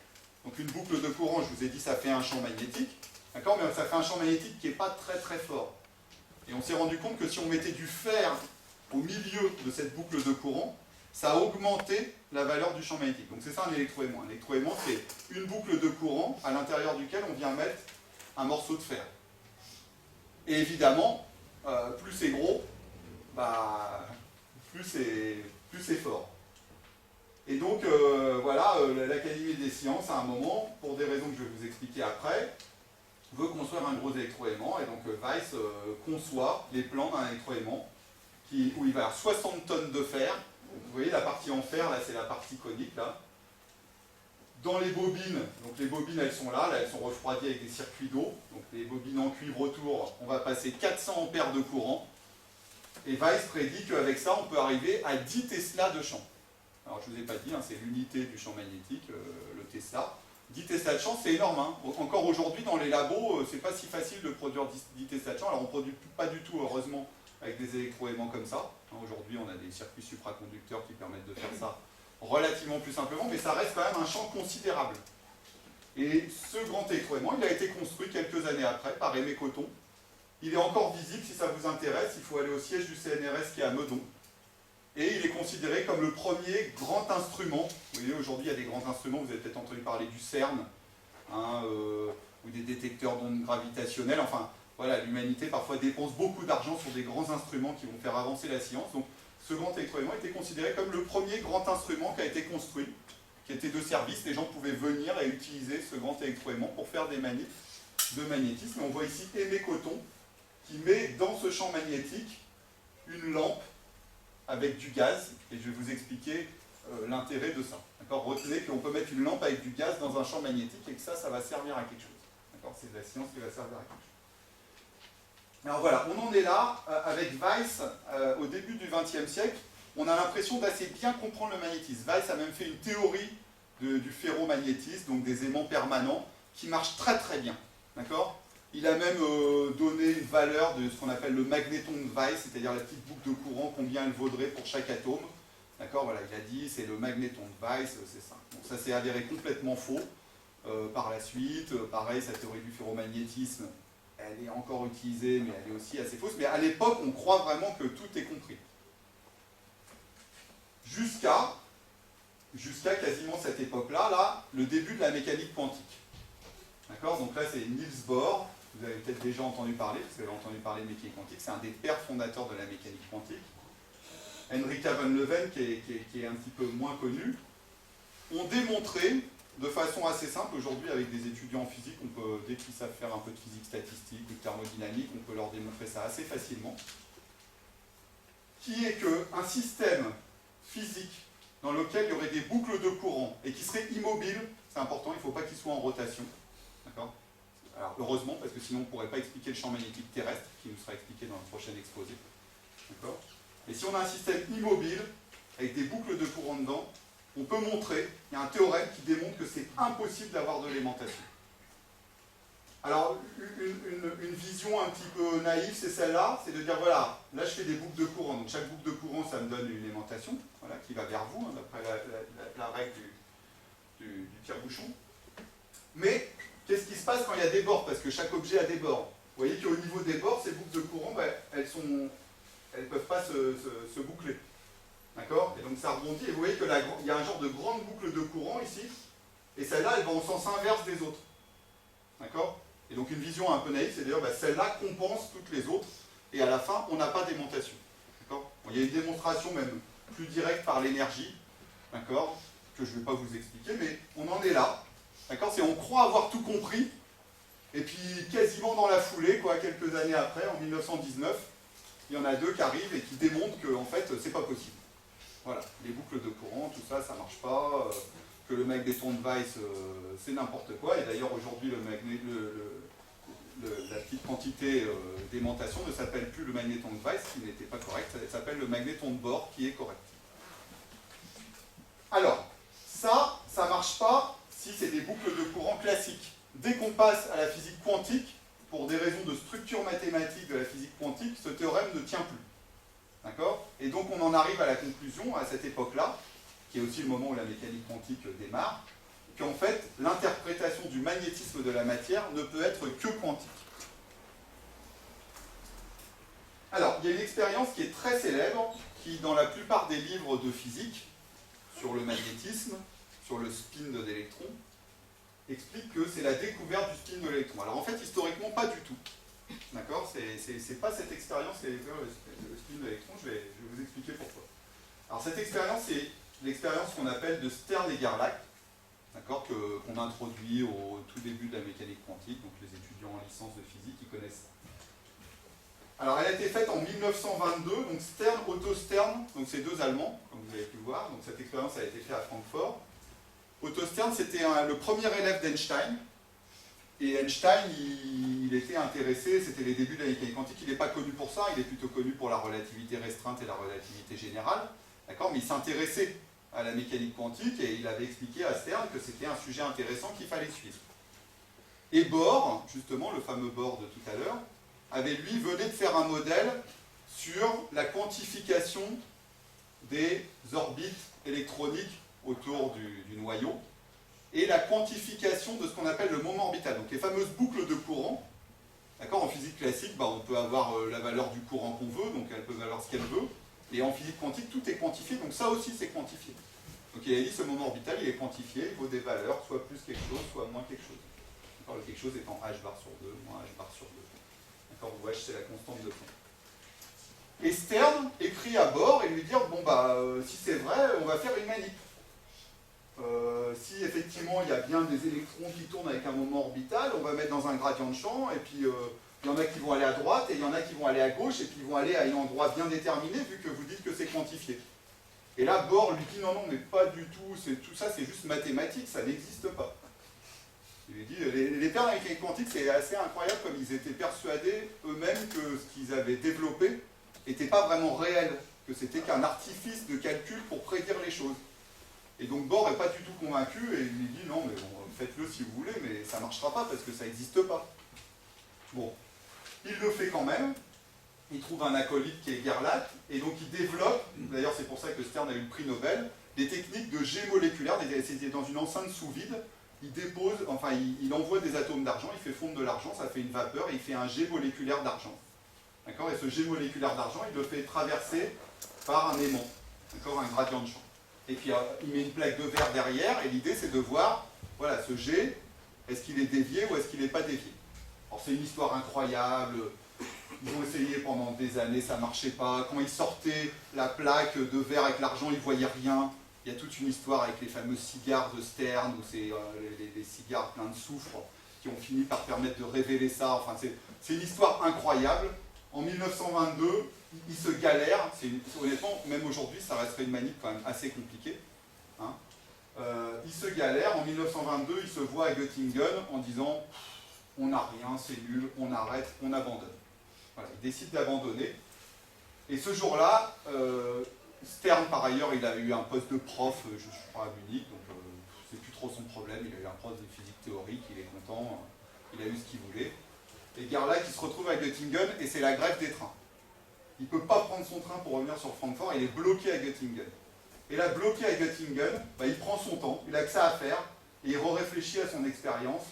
Donc une boucle de courant, je vous ai dit, ça fait un champ magnétique, d'accord, mais ça fait un champ magnétique qui n'est pas très très fort. Et on s'est rendu compte que si on mettait du fer au milieu de cette boucle de courant, ça a augmenté la valeur du champ magnétique. Donc c'est ça un électroaimant. Un électroaimant, c'est une boucle de courant à l'intérieur duquel on vient mettre un morceau de fer. Et évidemment, plus c'est gros, bah, plus c'est fort. Et donc, voilà, l'Académie des sciences, à un moment, pour des raisons que je vais vous expliquer après, veut construire un gros électroaimant. Et donc, Weiss conçoit les plans d'un électroaimant où il va y avoir 60 tonnes de fer. Donc, vous voyez, la partie en fer, là, c'est la partie conique, là. Dans les bobines, donc les bobines, elles sont là, elles sont refroidies avec des circuits d'eau. Donc, les bobines en cuivre autour, on va passer 400 ampères de courant. Et Weiss prédit qu'avec ça, on peut arriver à 10 Tesla de champ. Alors, je ne vous ai pas dit, hein, c'est l'unité du champ magnétique, le Tesla. 10 Tesla de champ, c'est énorme. Hein. Encore aujourd'hui, dans les labos, c'est pas si facile de produire 10 Tesla de champ. Alors, on ne produit pas du tout, heureusement, avec des électroaimants comme ça. Hein, aujourd'hui, on a des circuits supraconducteurs qui permettent de faire ça relativement plus simplement, mais ça reste quand même un champ considérable. Et ce grand électroaimant, il a été construit quelques années après par Aimé Cotton. Il est encore visible, si ça vous intéresse, il faut aller au siège du CNRS qui est à Meudon. Et il est considéré comme le premier grand instrument. Vous voyez, aujourd'hui, il y a des grands instruments, vous avez peut-être entendu parler du CERN, hein, ou des détecteurs d'ondes gravitationnelles. Enfin, voilà, l'humanité parfois dépense beaucoup d'argent sur des grands instruments qui vont faire avancer la science. Donc, ce grand électroaimant était considéré comme le premier grand instrument qui a été construit, qui était de service. Les gens pouvaient venir et utiliser ce grand électroaimant pour faire des manifs de magnétisme. Et on voit ici Aimé Cotton qui met dans ce champ magnétique une lampe avec du gaz, et je vais vous expliquer l'intérêt de ça. Retenez qu'on peut mettre une lampe avec du gaz dans un champ magnétique et que ça va servir à quelque chose. C'est de la science qui va servir à quelque chose. Alors voilà, on en est là avec Weiss au début du XXe siècle. On a l'impression d'assez bien comprendre le magnétisme. Weiss a même fait une théorie du ferromagnétisme, donc des aimants permanents, qui marche très très bien. D'accord ? Il a même donné une valeur de ce qu'on appelle le magnéton de Weiss, c'est-à-dire la petite boucle de courant, combien elle vaudrait pour chaque atome. D'accord, voilà, il a dit c'est le magnéton de Weiss, c'est ça. Donc ça s'est avéré complètement faux par la suite. Pareil, sa théorie du ferromagnétisme, elle est encore utilisée, mais elle est aussi assez fausse. Mais à l'époque, on croit vraiment que tout est compris. Jusqu'à quasiment cette époque-là, là, le début de la mécanique quantique. D'accord, donc là c'est Niels Bohr. Vous avez peut-être déjà entendu parler, parce que vous avez entendu parler de mécanique quantique, c'est un des pères fondateurs de la mécanique quantique. Henrika von Leuven, qui est un petit peu moins connu, ont démontré de façon assez simple, aujourd'hui avec des étudiants en physique, dès qu'ils savent faire un peu de physique statistique ou de thermodynamique, on peut leur démontrer ça assez facilement, qui est qu'un système physique dans lequel il y aurait des boucles de courant et qui serait immobile, c'est important, il ne faut pas qu'il soit en rotation. D'accord ? Alors heureusement, parce que sinon on ne pourrait pas expliquer le champ magnétique terrestre, qui nous sera expliqué dans le prochain exposé. D'accord ? Et si on a un système immobile, avec des boucles de courant dedans, on peut montrer, il y a un théorème qui démontre que c'est impossible d'avoir de l'aimantation. Alors, une vision un petit peu naïve, c'est celle-là, c'est de dire, voilà, là je fais des boucles de courant, donc chaque boucle de courant, ça me donne une aimantation, voilà, qui va vers vous, hein, d'après la règle du tire-bouchon. Mais, qu'est-ce qui se passe quand il y a des bords? Parce que chaque objet a des bords. Vous voyez qu'au niveau des bords, ces boucles de courant, ben, elles ne peuvent pas se boucler. D'accord? Et donc ça rebondit, et vous voyez qu'il y a un genre de grande boucle de courant ici, et celle-là, elle va au sens inverse des autres. D'accord? Et donc une vision un peu naïve, c'est d'ailleurs, ben, celle-là compense toutes les autres, et à la fin, on n'a pas d'aimantation. D'accord? Bon, il y a une démonstration même plus directe par l'énergie, d'accord? Que je ne vais pas vous expliquer, mais on en est là. D'accord? C'est on croit avoir tout compris, et puis quasiment dans la foulée, quoi, quelques années après, en 1919, il y en a deux qui arrivent et qui démontrent que en fait, c'est pas possible. Voilà, les boucles de courant, tout ça, ça marche pas, que le magnéton de Weiss, c'est n'importe quoi, et d'ailleurs aujourd'hui, la petite quantité d'aimantation ne s'appelle plus le magnéton de Weiss, qui n'était pas correct, ça s'appelle le magnéton de Bohr, qui est correct. Alors, ça marche pas si c'est des boucles de courant classiques. Dès qu'on passe à la physique quantique, pour des raisons de structure mathématique de la physique quantique, ce théorème ne tient plus. D'accord? Et donc on en arrive à la conclusion, à cette époque-là, qui est aussi le moment où la mécanique quantique démarre, qu'en fait, l'interprétation du magnétisme de la matière ne peut être que quantique. Alors, il y a une expérience qui est très célèbre, qui dans la plupart des livres de physique, sur le magnétisme, sur le spin de l'électron, explique que c'est la découverte du spin de l'électron. Alors en fait, historiquement, pas du tout. D'accord? C'est pas cette expérience qui a découvert le spin de l'électron, je vais vous expliquer pourquoi. Alors cette expérience, c'est l'expérience qu'on appelle de Stern et Gerlach, d'accord, qu'on a introduit au tout début de la mécanique quantique, donc les étudiants en licence de physique, ils connaissent ça. Alors elle a été faite en 1922, donc Stern, Otto Stern, donc c'est deux Allemands, comme vous avez pu le voir, donc cette expérience a été faite à Francfort. Otto Stern, c'était le premier élève d'Einstein, et Einstein, il était intéressé, c'était les débuts de la mécanique quantique, il n'est pas connu pour ça, il est plutôt connu pour la relativité restreinte et la relativité générale, d'accord, mais il s'intéressait à la mécanique quantique, et il avait expliqué à Stern que c'était un sujet intéressant qu'il fallait suivre. Et Bohr, justement, le fameux Bohr de tout à l'heure, lui venait de faire un modèle sur la quantification des orbites électroniques autour du noyau et la quantification de ce qu'on appelle le moment orbital. Donc les fameuses boucles de courant, d'accord, en physique classique, on peut avoir la valeur du courant qu'on veut, donc elle peut valoir ce qu'elle veut, et en physique quantique, tout est quantifié, donc ça aussi c'est quantifié. Donc il a dit ce moment orbital, il est quantifié, il vaut des valeurs, soit plus quelque chose, soit moins quelque chose. D'accord, le quelque chose étant h bar sur 2, moins h bar sur 2. D'accord, où h c'est la constante de temps. Et Stern écrit à Bohr et lui dit bon si c'est vrai, on va faire une manip. Si effectivement il y a bien des électrons qui tournent avec un moment orbital, on va mettre dans un gradient de champ, et puis il y en a qui vont aller à droite, et il y en a qui vont aller à gauche, et puis ils vont aller à un endroit bien déterminé, vu que vous dites que c'est quantifié. Et là, Bohr lui dit non, mais pas du tout, tout ça c'est juste mathématique, ça n'existe pas. Il lui dit, les pères de la mécanique quantique, c'est assez incroyable comme ils étaient persuadés eux-mêmes que ce qu'ils avaient développé n'était pas vraiment réel, que c'était qu'un artifice de calcul pour prédire les choses. Et donc Bohr n'est pas du tout convaincu et il lui dit non mais bon, faites-le si vous voulez, mais ça ne marchera pas parce que ça n'existe pas. Bon, il le fait quand même, il trouve un acolyte qui est Gerlach, et donc il développe, d'ailleurs c'est pour ça que Stern a eu le prix Nobel, des techniques de jet moléculaire, c'est dans une enceinte sous vide, il dépose, enfin il envoie des atomes d'argent, il fait fondre de l'argent, ça fait une vapeur, et il fait un jet moléculaire d'argent. D'accord? Et ce jet moléculaire d'argent, il le fait traverser par un aimant, d'accord, un gradient de champ. Et puis il met une plaque de verre derrière, et l'idée c'est de voir, voilà, ce jet, est-ce qu'il est dévié ou est-ce qu'il n'est pas dévié. Alors c'est une histoire incroyable, ils ont essayé pendant des années, ça ne marchait pas. Quand ils sortaient la plaque de verre avec l'argent, ils ne voyaient rien. Il y a toute une histoire avec les fameux cigares de Stern, où c'est les cigares pleins de soufre, qui ont fini par permettre de révéler ça. Enfin, c'est une histoire incroyable. En 1922, ils se galèrent. Honnêtement, même aujourd'hui, ça resterait une manip quand même assez compliquée. Hein. Ils se galèrent. En 1922, ils se voient à Göttingen en disant « on n'a rien, c'est nul, on arrête, on abandonne ». Voilà, ils décident d'abandonner. Et ce jour-là, Stern, par ailleurs, il a eu un poste de prof, je crois, à Munich, donc c'est plus trop son problème. Il a eu un prof de physique théorique, il est content, il a eu ce qu'il voulait. Et Gerlach, il se retrouve à Göttingen, et c'est la grève des trains. Il ne peut pas prendre son train pour revenir sur Francfort, il est bloqué à Göttingen. Et là, bloqué à Göttingen, il prend son temps, il a que ça à faire, et il réfléchit à son expérience,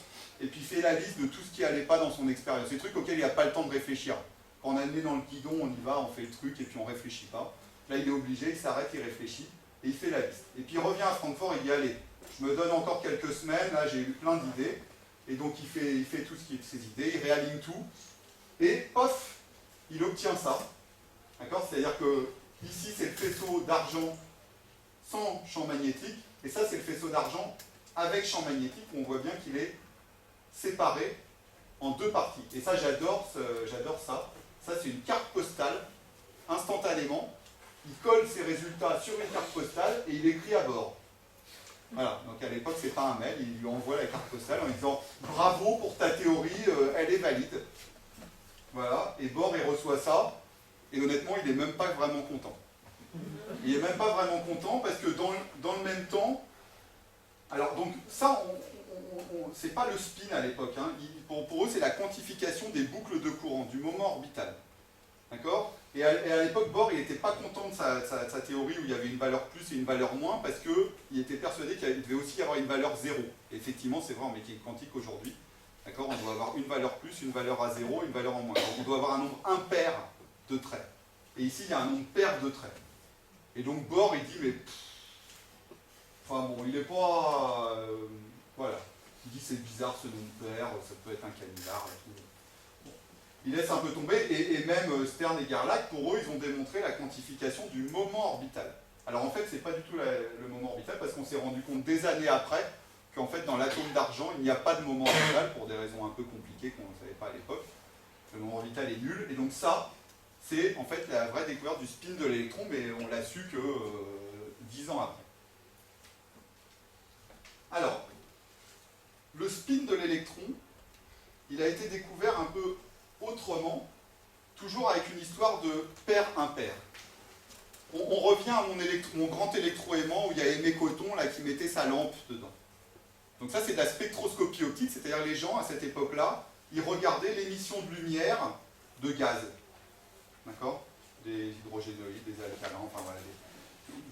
et puis il fait la liste de tout ce qui n'allait pas dans son expérience, les trucs auxquels il n'a pas le temps de réfléchir. Quand on a le nez dans le guidon, on y va, on fait le truc, et puis on ne réfléchit pas. Là, il est obligé, il s'arrête, il réfléchit, et il fait la liste. Et puis il revient à Francfort, il dit, allez, je me donne encore quelques semaines, là j'ai eu plein d'idées, et donc il fait tout ce qui est de ses idées, il réaligne tout, et pof, il obtient ça. D'accord? C'est-à-dire que ici, c'est le faisceau d'argent sans champ magnétique, et ça, c'est le faisceau d'argent avec champ magnétique, où on voit bien qu'il est séparé en deux parties. Et ça, j'adore ça. Ça, c'est une carte postale, instantanément. Il colle ses résultats sur une carte postale et il écrit à Bohr. Voilà, donc à l'époque, c'est pas un mail, il lui envoie la carte postale en lui disant « Bravo pour ta théorie, elle est valide ». Voilà, et Bohr, il reçoit ça, et honnêtement, il n'est même pas vraiment content. Il n'est même pas vraiment content parce que dans le même temps, alors donc ça, c'est pas le spin à l'époque, hein. Pour eux, c'est la quantification des boucles de courant, du moment orbital. D'accord? Et à l'époque, Bohr, il n'était pas content de sa théorie où il y avait une valeur plus et une valeur moins, parce qu'il était persuadé qu'il devait aussi y avoir une valeur zéro. Et effectivement, c'est vrai en mécanique quantique aujourd'hui. D'accord? On doit avoir une valeur plus, une valeur à zéro, une valeur en moins. Donc on doit avoir un nombre impair de traits. Et ici, il y a un nombre pair de traits. Et donc Bohr, il dit, mais... enfin bon, il n'est pas... voilà. Il dit, c'est bizarre ce nombre pair, ça peut être un canular et tout. Bon. Il laisse un peu tomber, et même Stern et Gerlach, pour eux, ils ont démontré la quantification du moment orbital. Alors en fait, c'est pas du tout le moment orbital, parce qu'on s'est rendu compte des années après qu'en fait, dans l'atome d'argent, il n'y a pas de moment orbital, pour des raisons un peu compliquées qu'on ne savait pas à l'époque. Le moment orbital est nul, et donc ça, c'est en fait la vraie découverte du spin de l'électron, mais on l'a su que 10 ans après. Alors, le spin de l'électron, il a été découvert un peu autrement, toujours avec une histoire de pair-impair. On revient à mon grand électroaimant où il y a Aimé Cotton là, qui mettait sa lampe dedans. Donc ça, c'est de la spectroscopie optique, c'est-à-dire les gens, à cette époque-là, ils regardaient l'émission de lumière de gaz. D'accord? Des hydrogénoïdes, des alcalins, enfin voilà.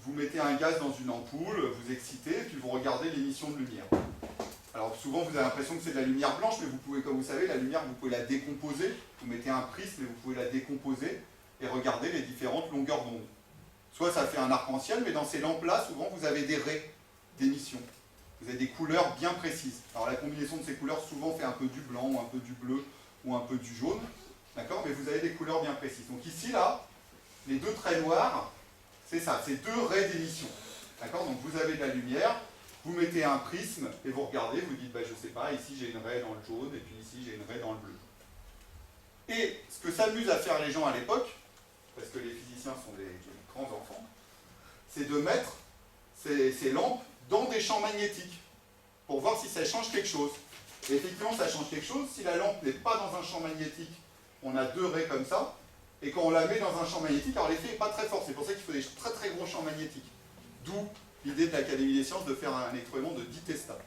Vous mettez un gaz dans une ampoule, vous excitez, puis vous regardez l'émission de lumière. Alors souvent, vous avez l'impression que c'est de la lumière blanche, mais vous pouvez, comme vous savez, la lumière, vous pouvez la décomposer. Vous mettez un prisme et vous pouvez la décomposer et regarder les différentes longueurs d'onde. Soit ça fait un arc-en-ciel, mais dans ces lampes-là, souvent, vous avez des raies d'émission. Vous avez des couleurs bien précises. Alors la combinaison de ces couleurs, souvent, fait un peu du blanc, ou un peu du bleu, ou un peu du jaune. D'accord? Mais vous avez des couleurs bien précises. Donc ici, là, les deux traits noirs, c'est ça, c'est deux raies d'émission. D'accord? Donc vous avez de la lumière, vous mettez un prisme, et vous regardez, vous dites, bah, je sais pas, ici j'ai une raie dans le jaune, et puis ici j'ai une raie dans le bleu. Et ce que s'amusent à faire les gens à l'époque, parce que les physiciens sont des grands enfants, c'est de mettre ces lampes dans des champs magnétiques, pour voir si ça change quelque chose. Et effectivement, ça change quelque chose. Si la lampe n'est pas dans un champ magnétique, on a deux raies comme ça, et quand on la met dans un champ magnétique, alors l'effet n'est pas très fort, c'est pour ça qu'il faut des très très gros champs magnétiques. D'où l'idée de l'Académie des sciences de faire un électroaimant de 10 testas.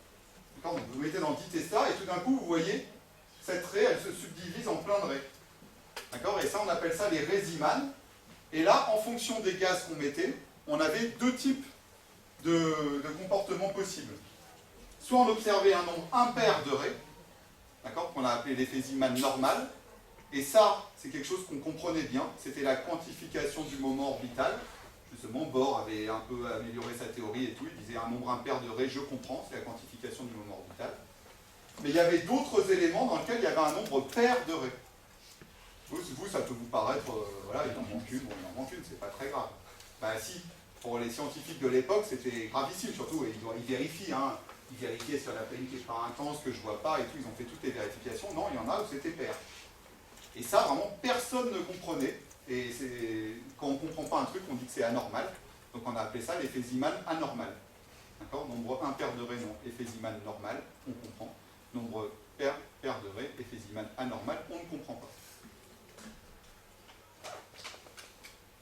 Donc vous mettez dans 10 testas, et tout d'un coup, vous voyez, cette raie, elle se subdivise en plein de raies. D'accord? Et ça, on appelle ça les raies Zeeman. Et là, en fonction des gaz qu'on mettait, on avait deux types de comportements possibles. Soit on observait un nombre impair de raies, d'accord, qu'on a appelé l'effet Zeeman normal, et ça, c'est quelque chose qu'on comprenait bien, c'était la quantification du moment orbital. Justement, Bohr avait un peu amélioré sa théorie et tout, il disait un nombre impair de raies, je comprends, c'est la quantification du moment orbital. Mais il y avait d'autres éléments dans lesquels il y avait un nombre pair de raies. Vous, ça peut vous paraître, voilà, il en manque une, bon, il en manque une, c'est pas très grave. Ben si, pour les scientifiques de l'époque, c'était gravissime, surtout, et ils vérifient, hein. Ils vérifiaient sur la planète qui est pas intense, que je vois pas et tout, ils ont fait toutes les vérifications. Non, il y en a où c'était pair. Et ça, vraiment, personne ne comprenait. Et quand on ne comprend pas un truc, on dit que c'est anormal. Donc on a appelé ça l'effet Zeeman anormal. D'accord? Nombre impair de raies, non. Effet Zeeman normal, on comprend. Nombre pair de raies, effet Zeeman anormal, on ne comprend pas.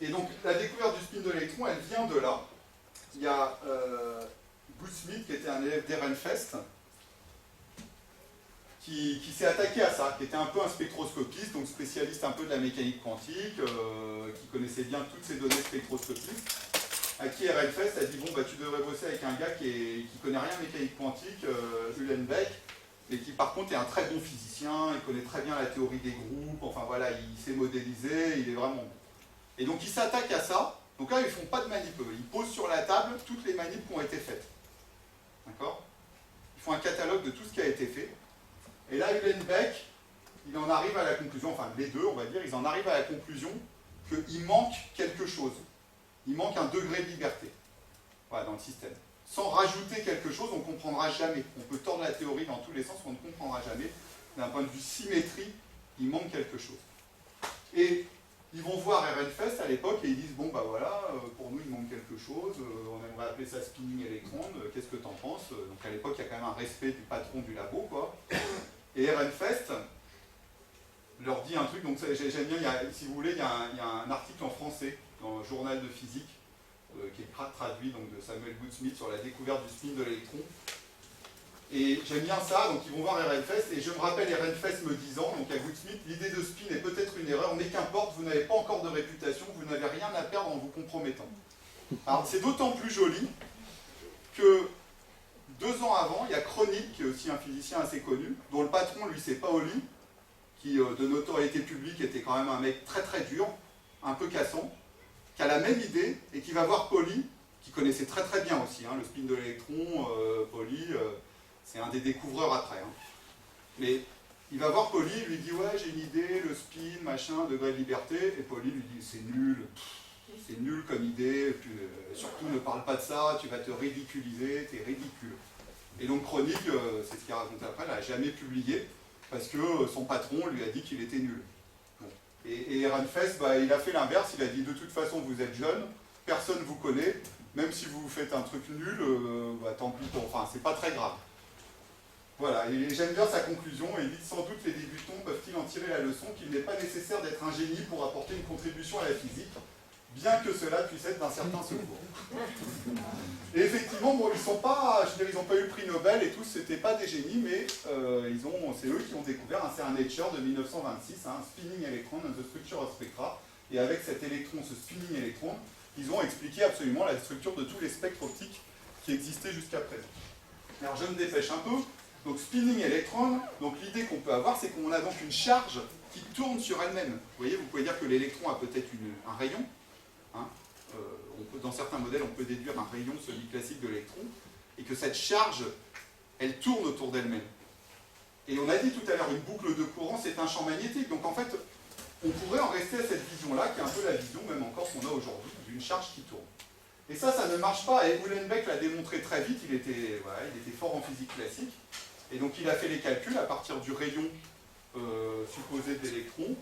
Et donc la découverte du spin de l'électron, elle vient de là. Il y a Gudsmith, qui était un élève d'Ehrenfest, qui s'est attaqué à ça, qui était un peu un spectroscopiste, donc spécialiste un peu de la mécanique quantique, qui connaissait bien toutes ces données spectroscopiques, à qui Ehrenfest a dit, bon, bah, tu devrais bosser avec un gars qui connaît rien en mécanique quantique, Uhlenbeck, et qui par contre est un très bon physicien, il connaît très bien la théorie des groupes, enfin voilà, il sait modéliser, il est vraiment bon. Et donc il s'attaque à ça. Donc là, ils ne font pas de manip. Ils posent sur la table toutes les manips qui ont été faites. D'accord? Ils font un catalogue de tout ce qui a été fait. Et là, Uhlenbeck, il en arrive à la conclusion, enfin les deux, on va dire, ils en arrivent à la conclusion qu'il manque quelque chose. Il manque un degré de liberté, voilà, dans le système. Sans rajouter quelque chose, on ne comprendra jamais. On peut tordre la théorie dans tous les sens, on ne comprendra jamais. D'un point de vue symétrie, il manque quelque chose. Et ils vont voir Ehrenfest à l'époque et ils disent, bon bah voilà, pour nous il manque quelque chose, on aimerait appeler ça spinning électron, qu'est-ce que t'en penses? Donc à l'époque il y a quand même un respect du patron du labo, quoi. Et Ehrenfest leur dit un truc, donc j'aime bien, si vous voulez, il y a un article en français dans le journal de physique, qui est traduit donc, de Samuel Gudsmith sur la découverte du spin de l'électron. Et j'aime bien ça, donc ils vont voir Ehrenfest, et je me rappelle Ehrenfest me disant, donc à Gudsmith, l'idée de spin est peut-être une erreur, mais qu'importe, vous n'avez pas encore de réputation, vous n'avez rien à perdre en vous compromettant. Alors c'est d'autant plus joli que 2 ans avant, il y a Kronig, qui est aussi un physicien assez connu, dont le patron, lui, c'est Paoli, qui de notoriété publique était quand même un mec très très dur, un peu cassant, qui a la même idée et qui va voir Pauli, qui connaissait très très bien aussi, hein, le spin de l'électron, Pauli, c'est un des découvreurs après. Hein. Mais il va voir Pauli, il lui dit ouais j'ai une idée, le spin, machin, degré de liberté, et Pauli lui dit c'est nul comme idée, surtout ne parle pas de ça, tu vas te ridiculiser, t'es ridicule. Et donc Kronig, c'est ce qu'il raconte après, il n'a jamais publié, parce que son patron lui a dit qu'il était nul. Bon. Et Ehrenfest, il a fait l'inverse, il a dit de toute façon vous êtes jeune, personne ne vous connaît, même si vous faites un truc nul, tant pis, enfin c'est pas très grave. Voilà, et j'aime bien sa conclusion, et il dit sans doute les débutants peuvent-ils en tirer la leçon qu'il n'est pas nécessaire d'être un génie pour apporter une contribution à la physique, bien que cela puisse être d'un certain secours. Et effectivement, bon, ils n'ont pas eu le prix Nobel et tous, c'était pas des génies, mais c'est eux qui ont découvert, c'est un Nature de 1926, un spinning electron and the structure of spectra, et avec cet électron, ce spinning electron, ils ont expliqué absolument la structure de tous les spectres optiques qui existaient jusqu'à présent. Alors je me dépêche un peu. Donc spinning electron, donc l'idée qu'on peut avoir, c'est qu'on a donc une charge qui tourne sur elle-même. Vous voyez, vous pouvez dire que l'électron a peut-être un rayon. Hein, dans certains modèles, on peut déduire un rayon, celui classique de l'électron, et que cette charge, elle tourne autour d'elle-même. Et on a dit tout à l'heure, une boucle de courant, c'est un champ magnétique. Donc en fait, on pourrait en rester à cette vision-là, qui est un peu la vision, même encore qu'on a aujourd'hui, d'une charge qui tourne. Et ça ne marche pas. Et Uhlenbeck l'a démontré très vite, il était fort en physique classique. Et donc il a fait les calculs à partir du rayon supposé de l'électron.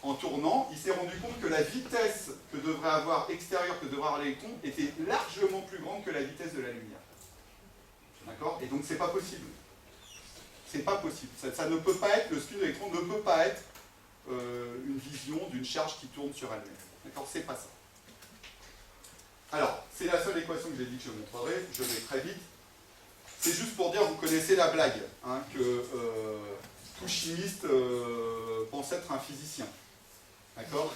En tournant, il s'est rendu compte que la vitesse que devrait avoir extérieure, que devrait avoir l'électron, était largement plus grande que la vitesse de la lumière. D'accord? Et donc c'est pas possible. C'est pas possible. Ça ne peut pas être, le spin de l'électron ne peut pas être une vision d'une charge qui tourne sur elle-même. D'accord? C'est pas ça. Alors, c'est la seule équation que j'ai dit que je montrerai, je vais très vite. C'est juste pour dire, vous connaissez la blague, hein, que tout chimiste pense être un physicien. D'accord?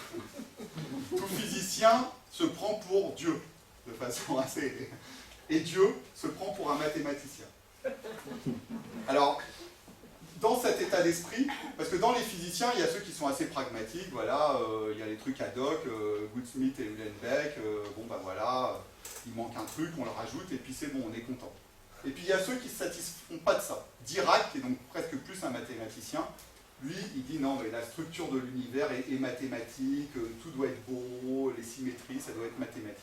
Tout physicien se prend pour Dieu, de façon assez... Et Dieu se prend pour un mathématicien. Alors, dans cet état d'esprit, parce que dans les physiciens, il y a ceux qui sont assez pragmatiques, voilà, il y a les trucs ad hoc, Goudsmit et Uhlenbeck, il manque un truc, on le rajoute, et puis c'est bon, on est content. Et puis il y a ceux qui ne se satisfont pas de ça. Dirac, qui est donc presque plus un mathématicien, lui, il dit non, mais la structure de l'univers est mathématique, tout doit être beau, les symétries, ça doit être mathématique.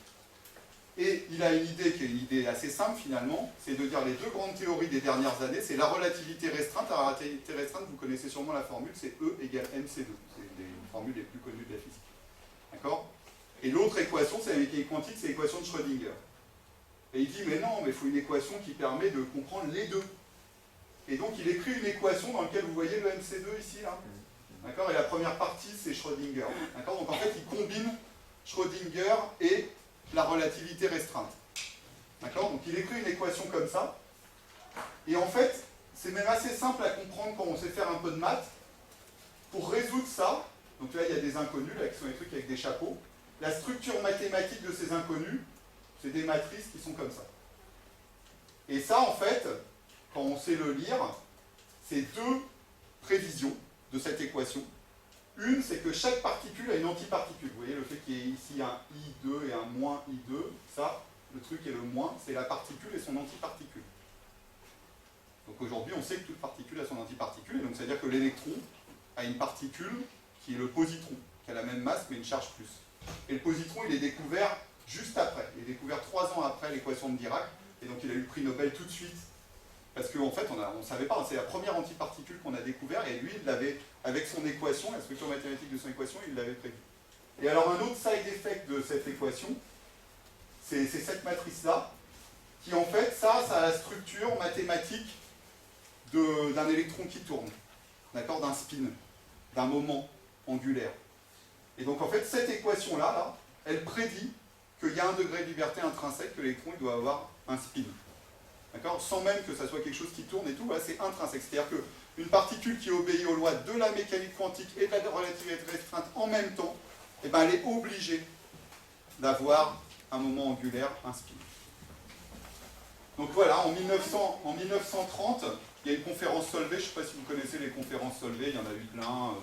Et il a une idée qui est une idée assez simple finalement, c'est de dire les deux grandes théories des dernières années, c'est la relativité restreinte. La relativité restreinte, vous connaissez sûrement la formule, c'est E égale mc2. C'est une formules les plus connues de la physique. D'accord? Et l'autre équation, c'est la mécanique quantique, c'est l'équation de Schrödinger. Et il dit, mais non, mais il faut une équation qui permet de comprendre les deux. Et donc il écrit une équation dans laquelle vous voyez le mc2 ici, là. D'accord? Et la première partie, c'est Schrödinger. D'accord? Donc en fait, il combine Schrödinger et la relativité restreinte. D'accord? Donc il écrit une équation comme ça. Et en fait, c'est même assez simple à comprendre quand on sait faire un peu de maths. Pour résoudre ça, donc là il y a des inconnus, là qui sont des trucs avec des chapeaux. La structure mathématique de ces inconnus, c'est des matrices qui sont comme ça. Et ça, en fait, quand on sait le lire, c'est deux prévisions de cette équation. Une, c'est que chaque particule a une antiparticule. Vous voyez le fait qu'il y ait ici un I2 et un moins I2, ça, le truc est le moins, c'est la particule et son antiparticule. Donc aujourd'hui, on sait que toute particule a son antiparticule, et donc c'est-à-dire que l'électron a une particule qui est le positron, qui a la même masse mais une charge plus. Et le positron, il est découvert juste après. Il est découvert 3 ans après l'équation de Dirac, et donc il a eu le prix Nobel tout de suite. Parce qu'en fait, on ne savait pas, c'est la première antiparticule qu'on a découvert, et lui, il l'avait, avec son équation, la structure mathématique de son équation, il l'avait prévu. Et alors un autre side effect de cette équation, c'est cette matrice-là, qui en fait, ça a la structure mathématique d'un électron qui tourne, d'accord, d'un spin, d'un moment angulaire. Et donc en fait, cette équation-là, là, elle prédit qu'il y a un degré de liberté intrinsèque, que l'électron doit avoir un spin. D'accord? Sans même que ça soit quelque chose qui tourne et tout, voilà, c'est intrinsèque. C'est-à-dire qu'une particule qui obéit aux lois de la mécanique quantique et de la relativité restreinte en même temps, eh ben, elle est obligée d'avoir un moment angulaire, un spin. Donc voilà, en 1930, il y a une conférence Solvay, je ne sais pas si vous connaissez les conférences Solvay, il y en a eu plein.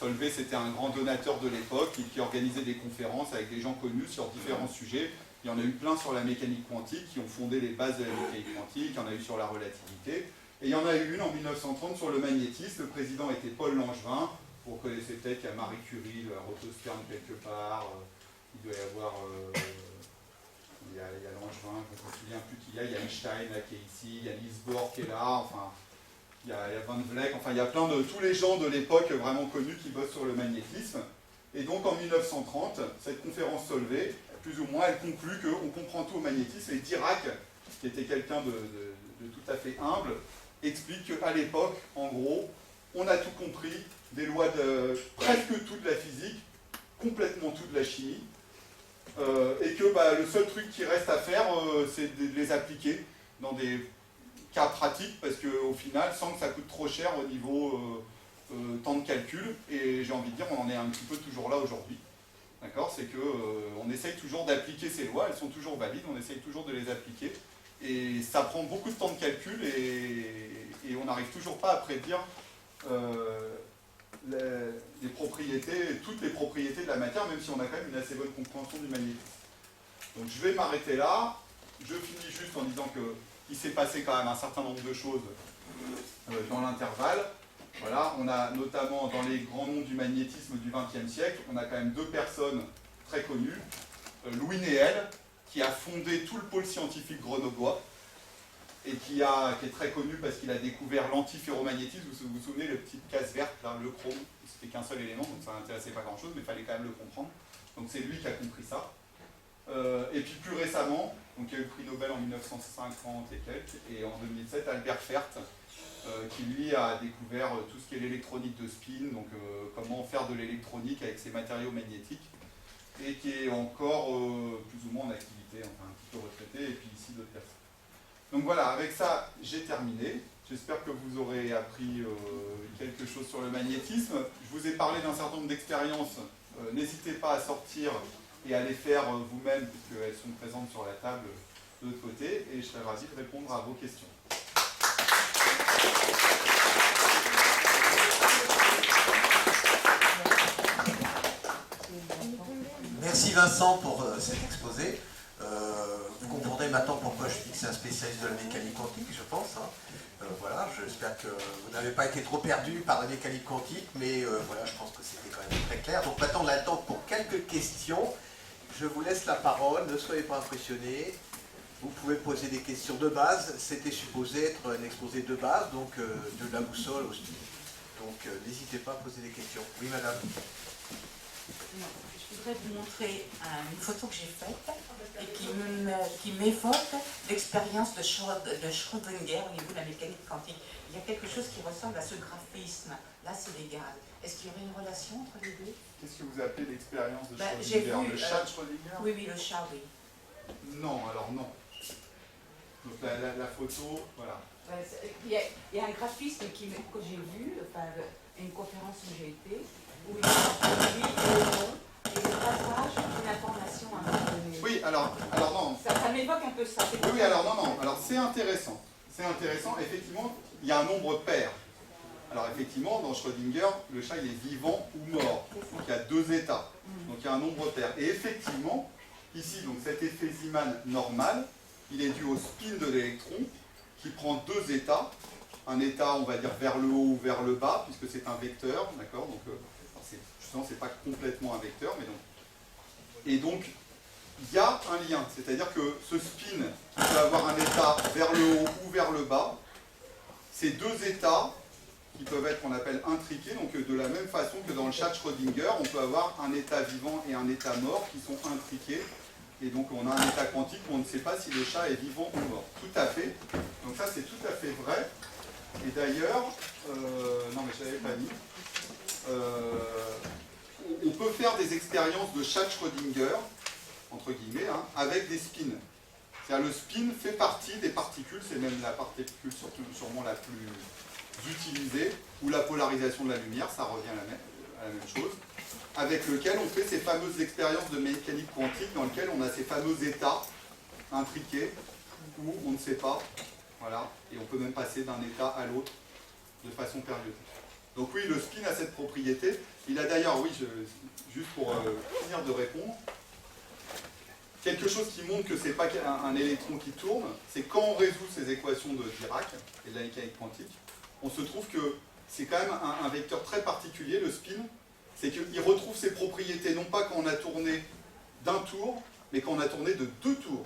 Solvay, c'était un grand donateur de l'époque qui organisait des conférences avec des gens connus sur différents sujets. Il y en a eu plein sur la mécanique quantique qui ont fondé les bases de la mécanique quantique, il y en a eu sur la relativité. Et il y en a eu une en 1930 sur le magnétisme. Le président était Paul Langevin. Vous connaissez peut-être qu'il y a Marie Curie, le Rotoscerne quelque part. Il doit y avoir... il y a Langevin, je ne me souviens plus qui il y a. Il y a Einstein là, qui est ici, il y a Niels Bohr qui est là. Enfin, il y a Van Vleck. Enfin, il y a plein de... tous les gens de l'époque vraiment connus qui bossent sur le magnétisme. Et donc en 1930, cette conférence Solvay, plus ou moins, elle conclut qu'on comprend tout au magnétisme. Et Dirac, qui était quelqu'un de tout à fait humble, explique qu'à l'époque, en gros, on a tout compris, des lois de presque toute la physique, complètement toute la chimie, et que le seul truc qui reste à faire, c'est de les appliquer dans des cas pratiques, parce qu'au final, sans que ça coûte trop cher au niveau temps de calcul, et j'ai envie de dire, on en est un petit peu toujours là aujourd'hui. D'accord, c'est qu'on essaye toujours d'appliquer ces lois, elles sont toujours valides, on essaye toujours de les appliquer, et ça prend beaucoup de temps de calcul, et on n'arrive toujours pas à prédire les propriétés, toutes les propriétés de la matière, même si on a quand même une assez bonne compréhension du magnétisme. Donc je vais m'arrêter là, je finis juste en disant qu'il s'est passé quand même un certain nombre de choses dans l'intervalle. Voilà, on a notamment dans les grands noms du magnétisme du XXe siècle, on a quand même deux personnes très connues. Louis Néel, qui a fondé tout le pôle scientifique grenoblois, et qui est très connu parce qu'il a découvert l'antiferromagnétisme. Vous vous souvenez, le petit case verte, là, le chrome, c'était qu'un seul élément, donc ça n'intéressait pas grand-chose, mais il fallait quand même le comprendre. Donc c'est lui qui a compris ça. Et puis plus récemment, donc il y a eu le prix Nobel en 1950 et quelques, et en 2007, Albert Fert, qui lui a découvert tout ce qui est l'électronique de spin, donc comment faire de l'électronique avec ces matériaux magnétiques, et qui est encore plus ou moins en activité, enfin un petit peu retraité, et puis ici d'autres personnes. Donc voilà, avec ça, j'ai terminé. J'espère que vous aurez appris quelque chose sur le magnétisme. Je vous ai parlé d'un certain nombre d'expériences. N'hésitez pas à sortir et à les faire vous-même, puisqu'elles sont présentes sur la table de l'autre côté, et je serai ravi de répondre à vos questions. Merci Vincent pour cet exposé. Vous comprendrez maintenant pourquoi je dis que c'est un spécialiste de la mécanique quantique, je pense. Voilà, j'espère que vous n'avez pas été trop perdu par la mécanique quantique, mais voilà, je pense que c'était quand même très clair. Donc maintenant, on a le temps pour quelques questions. Je vous laisse la parole, ne soyez pas impressionnés. Vous pouvez poser des questions de base. C'était supposé être un exposé de base, donc de la boussole aussi. Donc n'hésitez pas à poser des questions. Oui, madame. Je voudrais vous montrer une photo que j'ai faite et qui m'évoque l'expérience de Schrödinger au niveau de la mécanique quantique. Il y a quelque chose qui ressemble à ce graphisme. Là, c'est des gaz. Est-ce qu'il y aurait une relation entre les deux? Qu'est-ce que vous appelez l'expérience de J'ai Schrödinger? vu, Le chat de Schrödinger? Oui, oui, le chat, oui. Non, alors non. Donc la photo, voilà. Il y a un graphisme que j'ai vu, enfin, une conférence où j'ai été, où il y a lui et le nom, et le passage d'une information à un moment donné. Oui, alors non. Ça m'évoque un peu ça. Oui, alors non. Alors c'est intéressant. C'est intéressant. Effectivement, il y a un nombre pair. Alors effectivement, dans Schrödinger, le chat il est vivant ou mort. Donc il y a deux états. Donc il y a un nombre pair. Et effectivement, ici, donc cet effet Zeeman normal, il est dû au spin de l'électron qui prend deux états. Un état, on va dire, vers le haut ou vers le bas, puisque c'est un vecteur, d'accord? Donc, justement, c'est pas complètement un vecteur, mais donc... Et donc, il y a un lien, c'est-à-dire que ce spin qui peut avoir un état vers le haut ou vers le bas, ces deux états qui peuvent être, qu'on appelle intriqués, donc de la même façon que dans le chat de Schrödinger, on peut avoir un état vivant et un état mort qui sont intriqués. Et donc on a un état quantique où on ne sait pas si le chat est vivant ou mort. Tout à fait. Donc ça c'est tout à fait vrai. Et d'ailleurs, non mais je ne l'avais pas mis, on peut faire des expériences de chat de Schrödinger, entre guillemets, hein, avec des spins. C'est-à-dire le spin fait partie des particules, c'est même la particule sûrement la plus utilisée, ou la polarisation de la lumière, ça revient à la même chose, avec lequel on fait ces fameuses expériences de mécanique quantique dans lesquelles on a ces fameux états intriqués où on ne sait pas, voilà, et on peut même passer d'un état à l'autre de façon périodique. Donc oui, le spin a cette propriété. Il a d'ailleurs, oui, juste pour finir de répondre, quelque chose qui montre que ce n'est pas un électron qui tourne, c'est quand on résout ces équations de Dirac et de la mécanique quantique, on se trouve que c'est quand même un vecteur très particulier, le spin, c'est qu'il retrouve ses propriétés non pas quand on a tourné d'un tour, mais quand on a tourné de 2 tours.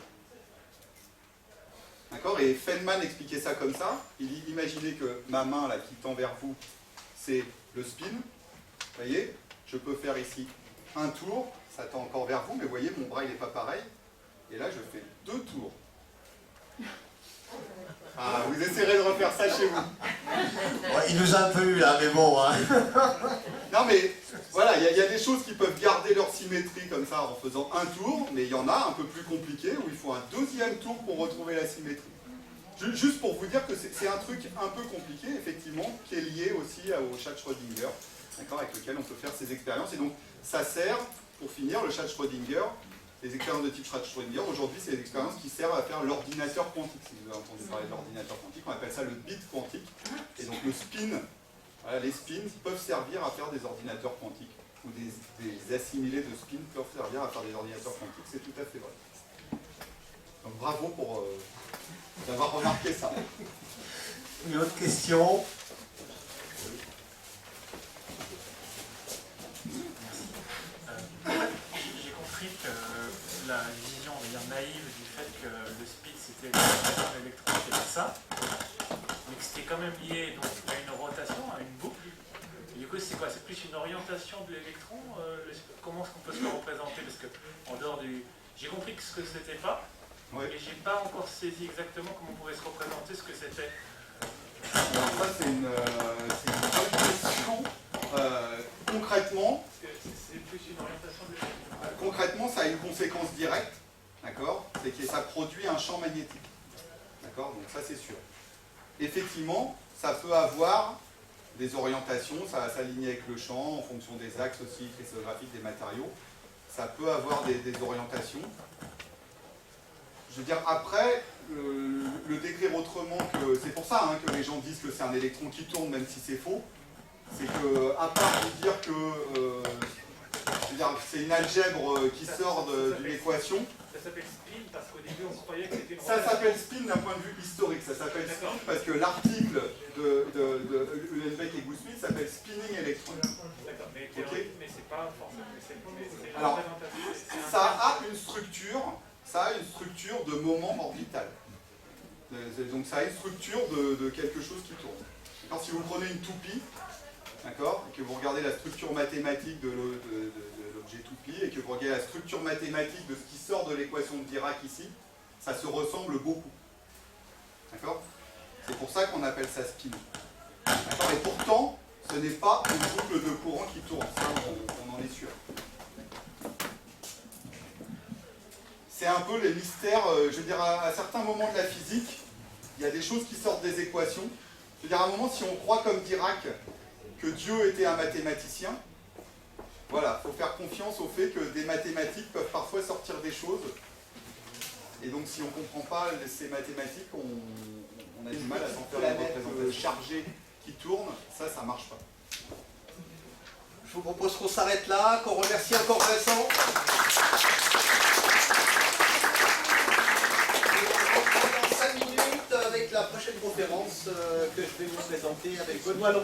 D'accord? Et Feynman expliquait ça comme ça. Il imaginait que ma main là, qui tend vers vous, c'est le spin. Vous voyez? Je peux faire ici un tour, ça tend encore vers vous, mais vous voyez, mon bras il n'est pas pareil. Et là, je fais 2 tours. Ah, vous essayerez de refaire ça chez vous. Ouais, il nous a un peu eu là, mais bon. Hein. Non mais, voilà, il y a des choses qui peuvent garder leur symétrie comme ça en faisant un tour, mais il y en a un peu plus compliqués où il faut un deuxième tour pour retrouver la symétrie. Juste pour vous dire que c'est un truc un peu compliqué, effectivement, qui est lié aussi au chat Schrödinger, d'accord, avec lequel on peut faire ces expériences. Et donc, ça sert, pour finir, le chat Schrödinger, les expériences de type chat Schrödinger, aujourd'hui, c'est des expériences qui servent à faire l'ordinateur quantique. Si vous avez entendu parler de l'ordinateur quantique, on appelle ça le bit quantique. Et donc, le spin, voilà, les spins peuvent servir à faire des ordinateurs quantiques, ou des assimilés de spins peuvent servir à faire des ordinateurs quantiques, c'est tout à fait vrai. Donc bravo pour d'avoir remarqué ça. Une autre question? J'ai compris que la vision, on va dire, naïve du fait que le spin c'était l'orientation de l'électron, c'était ça, mais que c'était quand même lié donc, à une rotation, à une boucle. Et du coup, c'est quoi? C'est plus une orientation de l'électron? Comment est-ce qu'on peut se le représenter? Parce que en dehors du... J'ai compris que ce que c'était pas, Ouais. mais j'ai pas encore saisi exactement comment on pouvait se représenter ce que c'était. Alors ça c'est une bonne question. Concrètement, C'est plus une orientation de l'électron. concrètement, ça a une conséquence directe, d'accord? C'est que ça produit un champ magnétique. D'accord? Donc ça c'est sûr. Effectivement, ça peut avoir des orientations, ça va s'aligner avec le champ en fonction des axes aussi cristallographiques des matériaux. Ça peut avoir des orientations. Je veux dire, après, le décrire autrement que... C'est pour ça hein, que les gens disent que c'est un électron qui tourne, même si c'est faux. C'est que, à part de dire que c'est une algèbre qui sort d'une équation, Ça s'appelle spin parce qu'au début on croyait que c'était une ça s'appelle spin d'un point de vue historique. Ça s'appelle spin parce que l'article de Uhlenbeck et Goudsmit s'appelle spinning electron. D'accord, mais Ok. mais c'est pas forcément. C'est une Alors, représentation. ça a une structure de moment orbital. Donc ça a une structure de quelque chose qui tourne. Alors, si vous prenez une toupie, d'accord, et que vous regardez la structure mathématique de l'objet toupie, et que vous regardez la structure mathématique de ce qui sort de l'équation de Dirac ici, ça se ressemble beaucoup. D'accord? C'est pour ça qu'on appelle ça spin. D'accord? Et pourtant, ce n'est pas une boucle de courant qui tourne, ça on en est sûr. C'est un peu les mystères, je veux dire, à certains moments de la physique, il y a des choses qui sortent des équations. Je veux dire, à un moment, si on croit comme Dirac que Dieu était un mathématicien, voilà, il faut faire confiance au fait que des mathématiques peuvent parfois sortir des choses. Et donc, si on ne comprend pas ces mathématiques, on a du mal à s'en faire une représentation chargée qui tourne. Ça ne marche pas. Je vous propose qu'on s'arrête là, qu'on remercie encore Vincent. Dans 5 minutes avec la prochaine conférence que je vais vous présenter avec Benoît Lambert.